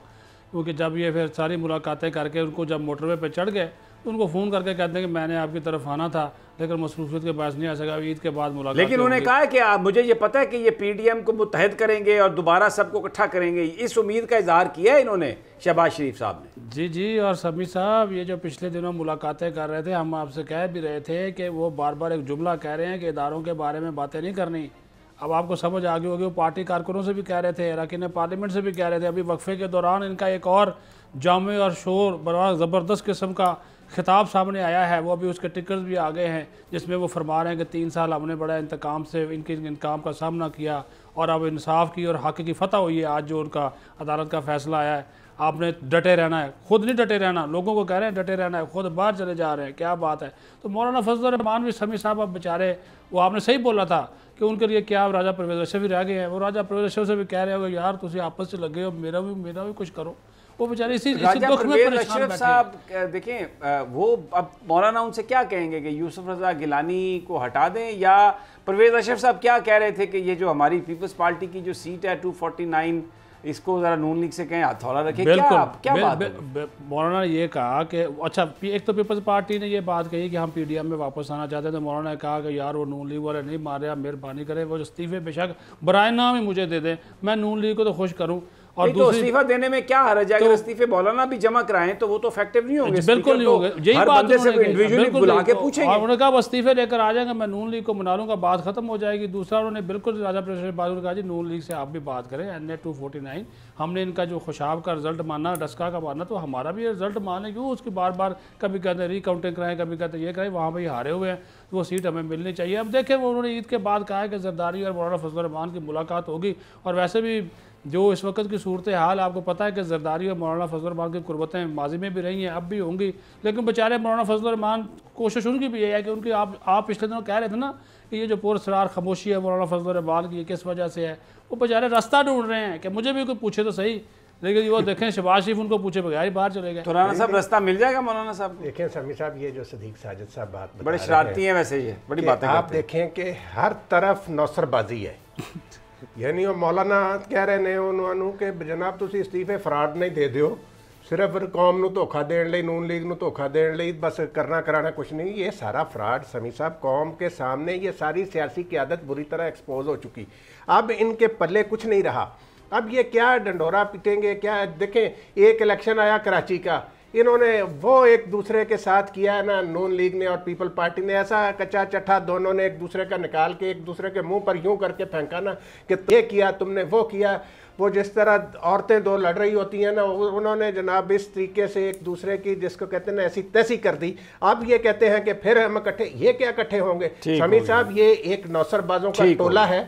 کیونکہ جب یہ پھر ساری ملاقاتیں کر کے ان کو جب موٹر وے پہ چڑھ گئے تو ان کو فون کر کے کہتے ہیں کہ میں نے آپ کی طرف آنا تھا لیکن مصروفیت کے باعث نہیں آ سکا, عید کے بعد ملاقات. لیکن انہوں نے کہا کہ مجھے یہ پتہ ہے کہ یہ پی ڈی ایم کو متحد کریں گے اور دوبارہ سب کو اکٹھا کریں گے, اس امید کا اظہار کیا ہے انہوں نے شہباز شریف صاحب نے. جی اور سمی صاحب, یہ جو پچھلے دنوں ملاقاتیں کر رہے تھے, ہم آپ سے کہہ بھی رہے تھے کہ وہ بار بار ایک جملہ کہہ رہے ہیں کہ اداروں کے بارے میں باتیں نہیں کرنی. اب آپ کو سمجھ آ گئی ہوگی, وہ پارٹی کارکنوں سے بھی کہہ رہے تھے, اراکین پارلیمنٹ سے بھی کہہ رہے تھے. ابھی وقفے کے دوران ان کا ایک اور جامع اور شور بڑا زبردست قسم کا خطاب سامنے آیا ہے, وہ ابھی اس کے ٹکرز بھی آ گئے ہیں, جس میں وہ فرما رہے ہیں کہ 3 سال ہم نے بڑا انتقام سے ان کے انتقام کا سامنا کیا اور اب انصاف کی اور حق کی فتح ہوئی ہے. آج جو ان کا عدالت کا فیصلہ آیا ہے, آپ نے ڈٹے رہنا ہے, خود نہیں ڈٹے رہنا, لوگوں کو کہہ رہے ہیں ڈٹے رہنا ہے, خود باہر چلے جا رہے ہیں, کیا بات ہے. تو مولانا فضل الرحمان بھی سمی صاحب اب بیچارے, وہ آپ نے صحیح بولا تھا کہ ان کے لیے کیا راجہ پرویز اشرف بھی رہ گئے ہیں, وہ راجہ پرویز اشرف سے بھی کہہ رہے ہو یار تسی آپس سے لگے ہو, میرا بھی کچھ کرو. وہ بیچارے اسی دکھ میں پریشان بیٹھے. صاحب دیکھیں وہ اب مولانا ان سے کیا کہیں گے کہ یوسف رضا گیلانی کو ہٹا دیں, یا پرویز اشرف صاحب کیا کہہ رہے تھے کہ یہ جو ہماری پیپلز پارٹی کی جو سیٹ ہے 249 اس کو ذرا نون لیگ سے کہیں ہتھوڑا رکھے, کیا بات ہے؟ مولانا نے یہ کہا کہ اچھا ایک تو پیپلز پارٹی نے یہ بات کہی کہ ہم پی ڈی ایم میں واپس آنا چاہتے ہیں, تو مولانا نے کہا کہ یار وہ نون لیگ والے نہیں مار رہے, مہربانی کریں وہ استعفے بے شک برائے نام ہی مجھے دے دیں, میں نون لیگ کو تو خوش کروں. اور تو استعفیٰ دینے میں کیا حرج ہے؟ اگر استعفے مولانا بھی جمع کرائیں تو وہ تو افیکٹو نہیں ہوں گے. بالکل نہیں ہوں گے, یہی بات انڈیویجولی بلا کے پوچھیں گے. انہوں نے کہا وہ استعفے لے کر آ جائیں گے, میں نون لیگ کو منا لوں گا, بات ختم ہو جائے گی. دوسرا انہوں نے بالکل راجہ پرویز بات کہا جی نون لیگ سے آپ بھی بات کریں, NA 249 ہم نے ان کا جو خوشاب کا رزلٹ ماننا, ڈسکا کا ماننا, تو ہمارا بھی رزلٹ مانے, کیوں اس کی بار بار کبھی کہتے ہیں ری کاؤنٹنگ کرائیں, کبھی کہتے ہیں یہ کریں, وہاں پہ یہ ہارے ہوئے ہیں, وہ سیٹ ہمیں ملنی چاہیے. اب دیکھیں وہ انہوں نے عید کے بعد کہا ہے کہ زرداری اور مولانا فضل الرحمان کی ملاقات ہوگی, اور ویسے بھی جو اس وقت کی صورتحال آپ کو پتہ ہے کہ زرداری اور مولانا فضل الرحمان کی قربتیں ماضی میں بھی رہی ہیں, اب بھی ہوں گی, لیکن بیچارے مولانا فضل الرحمان کوشش ان کی بھی یہ ہے کہ ان کی آپ پچھلے دنوں کہہ رہے تھے نا کہ یہ جو پراسرار خاموشی ہے مولانا فضل الرحمان کی, کس وجہ سے ہے, وہ بیچارے راستہ ڈھونڈ رہے ہیں کہ مجھے بھی کوئی پوچھے تو صحیح, لیکن وہ دیکھیں شہباز شریف ان کو پوچھے بغیر ہی باہر چلے گئے. تو رانا صاحب راستہ مل جائے گا مولانا صاحب؟ دیکھیں سمی صاحب, یہ جو صدیق ساجد صاحب بات بڑے شرارتی ہیں ویسے, یہ بڑی باتیں کرتے ہیں. آپ دیکھیں کہ ہر طرف نوسر بازی ہے, یعنی وہ مولانا کہہ رہے ہیں انہوں کہ جناب تسی استعفے فراڈ نہیں دے دیو, صرف قوم نو دھوکھا دین لئی, نون لیگ نو دھوکھا دین لئی بس کرنا کرانا کچھ نہیں. یہ سارا فراڈ سمی صاحب قوم کے سامنے یہ ساری سیاسی قیادت بری طرح ایکسپوز ہو چکی, اب ان کے پلے کچھ نہیں رہا. اب یہ کیا ڈنڈورا پیٹیں گے, کیا دیکھیں ایک الیکشن آیا کراچی کا, انہوں نے وہ ایک دوسرے کے ساتھ کیا ہے نا, نون لیگ نے اور پیپل پارٹی نے, ایسا کچا چٹھا دونوں نے ایک دوسرے کا نکال کے ایک دوسرے کے منہ پر یوں کر کے پھینکا نا کہ یہ کیا تم نے, وہ کیا. وہ جس طرح عورتیں دو لڑ رہی ہوتی ہیں نا, انہوں نے جناب اس طریقے سے ایک دوسرے کی جس کو کہتے ہیں نا ایسی تیسی کر دی. اب یہ کہتے ہیں کہ پھر ہم اکٹھے, یہ کیا اکٹھے ہوں گے؟ سمی صاحب یہ ایک نوسر بازوں کا ٹولہ ہے.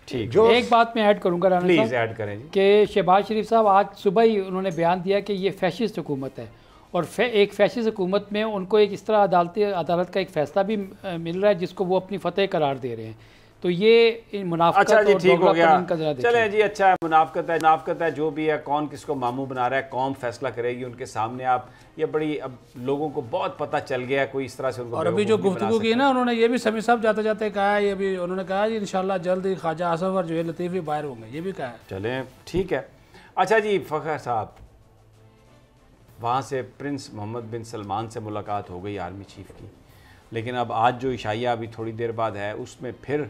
جو ایک بات میں ایڈ کروں گا رانا پلیز ایڈ کریں جی, کہ شہباز شریف صاحب آج صبح ہی انہوں نے بیان دیا کہ یہ فیشسٹ حکومت ہے, اور ایک فیشسٹ حکومت میں ان کو ایک اس طرح عدالت کا ایک فیصلہ بھی مل رہا ہے جس کو وہ اپنی فتح قرار دے رہے ہیں. تو یہ منافقت اچھا جی ٹھیک ہو گیا, چلیں جی اچھا ہے, منافقت ہے جو بھی ہے, کون کس کو ماموں بنا رہا ہے, قوم فیصلہ کرے گی ان کے سامنے. آپ یہ بڑی اب لوگوں کو بہت پتہ چل گیا کوئی اس طرح سے ان کو. اور ابھی جو گفتگو کی نا انہوں نے یہ بھی سمی صاحب جاتے جاتے کہا ہے, یہ بھی انہوں نے کہا جی انشاءاللہ جلد ہی خواجہ آصف اور جو ہے لطیف بھی باہر ہوں گے, یہ بھی کہا ہے. چلیں ٹھیک ہے. اچھا جی فخر صاحب, وہاں سے پرنس محمد بن سلمان سے ملاقات ہو گئی آرمی چیف کی, لیکن اب آج جو عشائیہ ابھی تھوڑی دیر بعد ہے اس میں پھر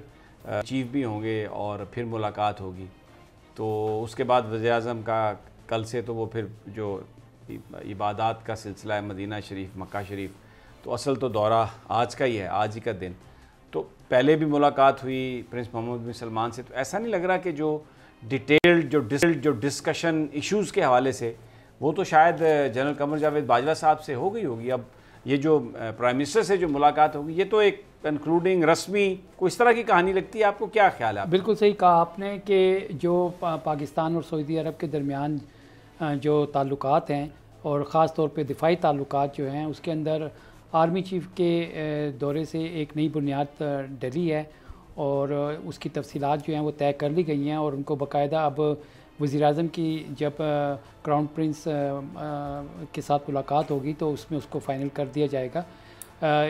چیف بھی ہوں گے اور پھر ملاقات ہوگی. تو اس کے بعد وزیر اعظم کا کل سے تو وہ پھر جو عبادات کا سلسلہ ہے مدینہ شریف مکہ شریف، تو اصل تو دورہ آج کا ہی ہے، آج ہی کا دن. تو پہلے بھی ملاقات ہوئی پرنس محمد بن سلمان سے، تو ایسا نہیں لگ رہا کہ جو ڈیٹیلڈ جو ڈسکشن ایشوز کے حوالے سے وہ تو شاید جنرل قمر جاوید باجوہ صاحب سے ہو گئی ہوگی، اب یہ جو پرائم منسٹر سے جو ملاقات ہوگی یہ تو ایک کنکلوڈنگ رسمی کوئی اس طرح کی کہانی لگتی ہے. آپ کو کیا خیال ہے؟ بالکل صحیح کہا آپ نے کہ جو پاکستان اور سعودی عرب کے درمیان جو تعلقات ہیں اور خاص طور پہ دفاعی تعلقات جو ہیں، اس کے اندر آرمی چیف کے دورے سے ایک نئی بنیاد ڈلی ہے اور اس کی تفصیلات جو ہیں وہ طے کر لی گئی ہیں، اور ان کو باقاعدہ اب وزیر اعظم کی جب کراؤن پرنس کے ساتھ ملاقات ہوگی تو اس میں اس کو فائنل کر دیا جائے گا.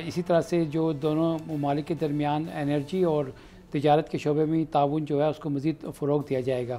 اسی طرح سے جو دونوں ممالک کے درمیان انرجی اور تجارت کے شعبے میں تعاون جو ہے اس کو مزید فروغ دیا جائے گا.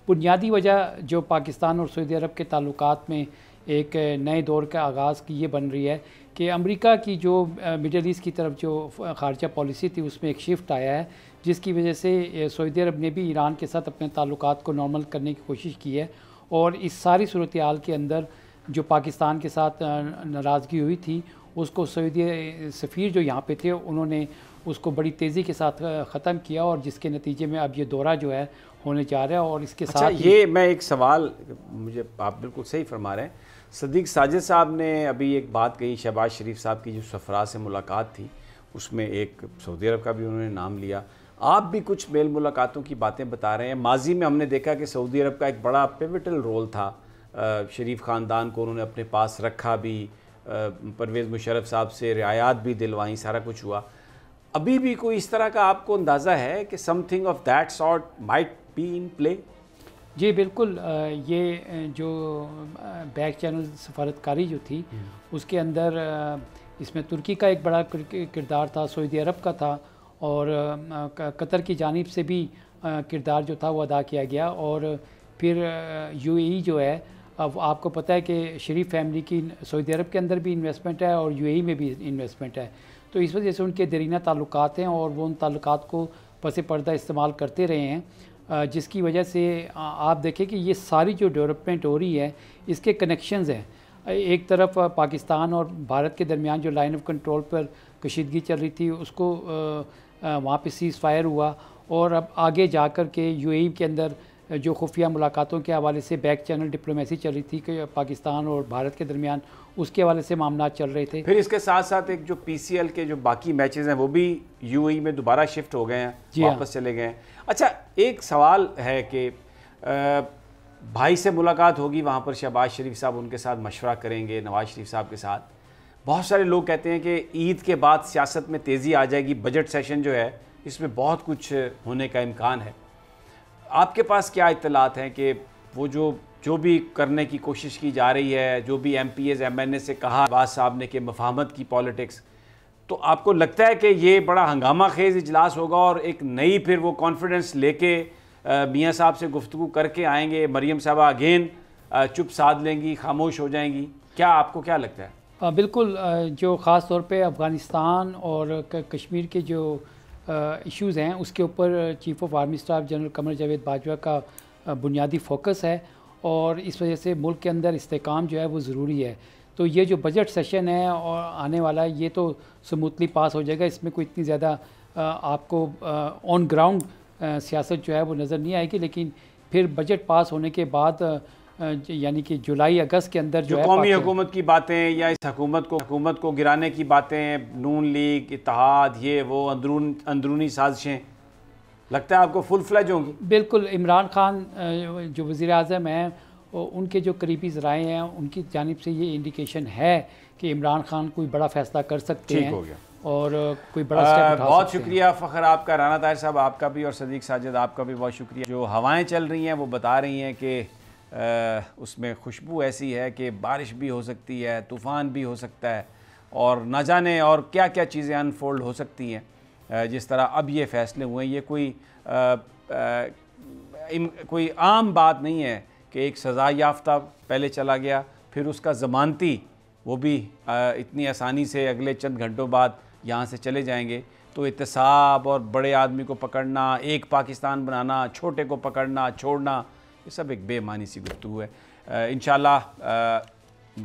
بنیادی وجہ جو پاکستان اور سعودی عرب کے تعلقات میں ایک نئے دور کا آغاز کی یہ بن رہی ہے کہ امریکہ کی جو مڈل ایسٹ کی طرف جو خارجہ پالیسی تھی اس میں ایک شفٹ آیا ہے، جس کی وجہ سے سعودی عرب نے بھی ایران کے ساتھ اپنے تعلقات کو نارمل کرنے کی کوشش کی ہے، اور اس ساری صورتحال کے اندر جو پاکستان کے ساتھ ناراضگی ہوئی تھی اس کو سعودی سفیر جو یہاں پہ تھے انہوں نے اس کو بڑی تیزی کے ساتھ ختم کیا، اور جس کے نتیجے میں اب یہ دورہ جو ہے ہونے جا رہا ہے. اور اس کے ساتھ یہ میں ایک سوال، مجھے آپ بالکل صحیح فرما رہے ہیں، صدیق ساجد صاحب نے ابھی ایک بات کہی، شہباز شریف صاحب کی جو سفراء سے ملاقات تھی اس میں ایک سعودی عرب کا بھی انہوں نے نام لیا. آپ بھی کچھ میل ملاقاتوں کی باتیں بتا رہے ہیں. ماضی میں ہم نے دیکھا کہ سعودی عرب کا ایک بڑا پیوٹل رول تھا، شریف خاندان کو انہوں نے اپنے پاس رکھا بھی، پرویز مشرف صاحب سے رعایات بھی دلوائیں، سارا کچھ ہوا. ابھی بھی کوئی اس طرح کا آپ کو اندازہ ہے کہ something of that sort might be in play? جی بالکل. یہ جو بیک چینل سفارتکاری جو تھی اس کے اندر اس میں ترکی کا ایک بڑا کردار تھا، سعودی عرب کا تھا، اور قطر کی جانب سے بھی کردار جو تھا وہ ادا کیا گیا. اور پھر یو اے ای جو ہے، اب آپ کو پتہ ہے کہ شریف فیملی کی سعودی عرب کے اندر بھی انویسٹمنٹ ہے اور یو اے ای میں بھی انویسٹمنٹ ہے، تو اس وجہ سے ان کے درینہ تعلقات ہیں اور وہ ان تعلقات کو پس پردہ استعمال کرتے رہے ہیں، جس کی وجہ سے آپ دیکھیں کہ یہ ساری جو ڈیولپمنٹ ہو رہی ہے اس کے کنیکشنز ہیں. ایک طرف پاکستان اور بھارت کے درمیان جو لائن آف کنٹرول پر کشیدگی چل رہی تھی اس کو وہاں پہ سیز فائر ہوا، اور اب آگے جا کر کے یو اے ای کے اندر جو خفیہ ملاقاتوں کے حوالے سے بیک چینل ڈپلومیسی چل رہی تھی کہ پاکستان اور بھارت کے درمیان، اس کے حوالے سے معاملات چل رہے تھے. پھر اس کے ساتھ ساتھ ایک جو پی سی ایل کے جو باقی میچز ہیں وہ بھی یو اے ای میں دوبارہ شفٹ ہو گئے ہیں، واپس چلے گئے ہیں. اچھا ایک سوال ہے کہ بھائی سے ملاقات ہوگی وہاں پر، شہباز شریف صاحب ان کے ساتھ مشورہ کریں گے نواز شریف صاحب کے ساتھ. بہت سارے لوگ کہتے ہیں کہ عید کے بعد سیاست میں تیزی آ جائے گی، بجٹ سیشن جو ہے اس میں بہت کچھ ہونے کا امکان ہے. آپ کے پاس کیا اطلاعات ہیں کہ وہ جو بھی کرنے کی کوشش کی جا رہی ہے، جو بھی M P as M N A سے کہا شہباز صاحب نے کہ مفاہمت کی پالیٹکس، تو آپ کو لگتا ہے کہ یہ بڑا ہنگامہ خیز اجلاس ہوگا اور ایک نئی پھر وہ کانفیڈنس لے کے میاں صاحب سے گفتگو کر کے آئیں گے، مریم صاحبہ اگین چپ سادھ لیں گی، خاموش ہو جائیں گی؟ کیا آپ کو کیا لگتا ہے؟ بالکل. جو خاص طور پہ افغانستان اور کشمیر کے جو ایشوز ہیں اس کے اوپر chief of army staff general Qamar Javed Bajwa کا بنیادی فوکس ہے، اور اس وجہ سے ملک کے اندر استحکام جو ہے وہ ضروری ہے. تو یہ جو بجٹ سیشن ہے اور آنے والا ہے یہ تو سموتھلی پاس ہو جائے گا، اس میں کوئی اتنی زیادہ آپ کو آن گراؤنڈ سیاست جو ہے وہ نظر نہیں آئے گی. لیکن پھر بجٹ پاس ہونے کے بعد یعنی کہ جولائی اگست کے اندر جو ہے قومی حکومت کی باتیں یا اس حکومت کو گرانے کی باتیں، نون لیگ، اتحاد، یہ وہ اندرونی سازشیں، لگتا ہے آپ کو فل فلیج ہوں گی؟ بالکل. عمران خان جو وزیر اعظم ہیں ان کے جو قریبی ذرائع ہیں ان کی جانب سے یہ انڈیکیشن ہے کہ عمران خان کوئی بڑا فیصلہ کر سکتے ہیں اور کوئی بڑا سٹیپ اٹھا سکتے ہیں. بہت شکریہ فخر آپ کا، رانا طاہر صاحب آپ کا بھی، اور صدیق ساجد آپ کا بھی بہت شکریہ. جو ہوائیں چل رہی ہیں وہ بتا رہی ہیں کہ اس میں خوشبو ایسی ہے کہ بارش بھی ہو سکتی ہے، طوفان بھی ہو سکتا ہے، اور نہ جانے اور کیا کیا چیزیں انفولڈ ہو سکتی ہیں. جس طرح اب یہ فیصلے ہوئے ہیں، یہ کوئی عام بات نہیں ہے کہ ایک سزا یافتہ پہلے چلا گیا، پھر اس کا ضمانتی وہ بھی اتنی آسانی سے اگلے چند گھنٹوں بعد یہاں سے چلے جائیں گے. تو احتساب اور بڑے آدمی کو پکڑنا، ایک پاکستان بنانا، چھوٹے کو پکڑنا چھوڑنا، یہ سب ایک بے معنی سی گفتگو ہے۔ انشاءاللہ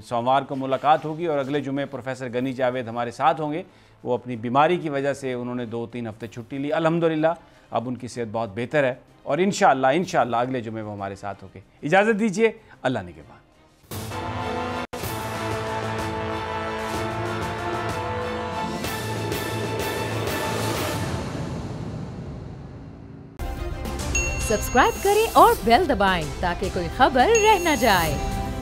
سوموار کو ملاقات ہوگی اور اگلے جمعے پروفیسر غنی جاوید ہمارے ساتھ ہوں گے۔ وہ اپنی بیماری کی وجہ سے انہوں نے 2-3 ہفتے چھٹی لی، الحمدللہ اب ان کی صحت بہت بہتر ہے، اور انشاءاللہ اگلے جمعے وہ ہمارے ساتھ ہوں گے۔ اجازت دیجیے، اللہ نگہبان۔ سبسکرائب کریں اور بیل دبائیں تاکہ کوئی خبر رہ نہ جائے۔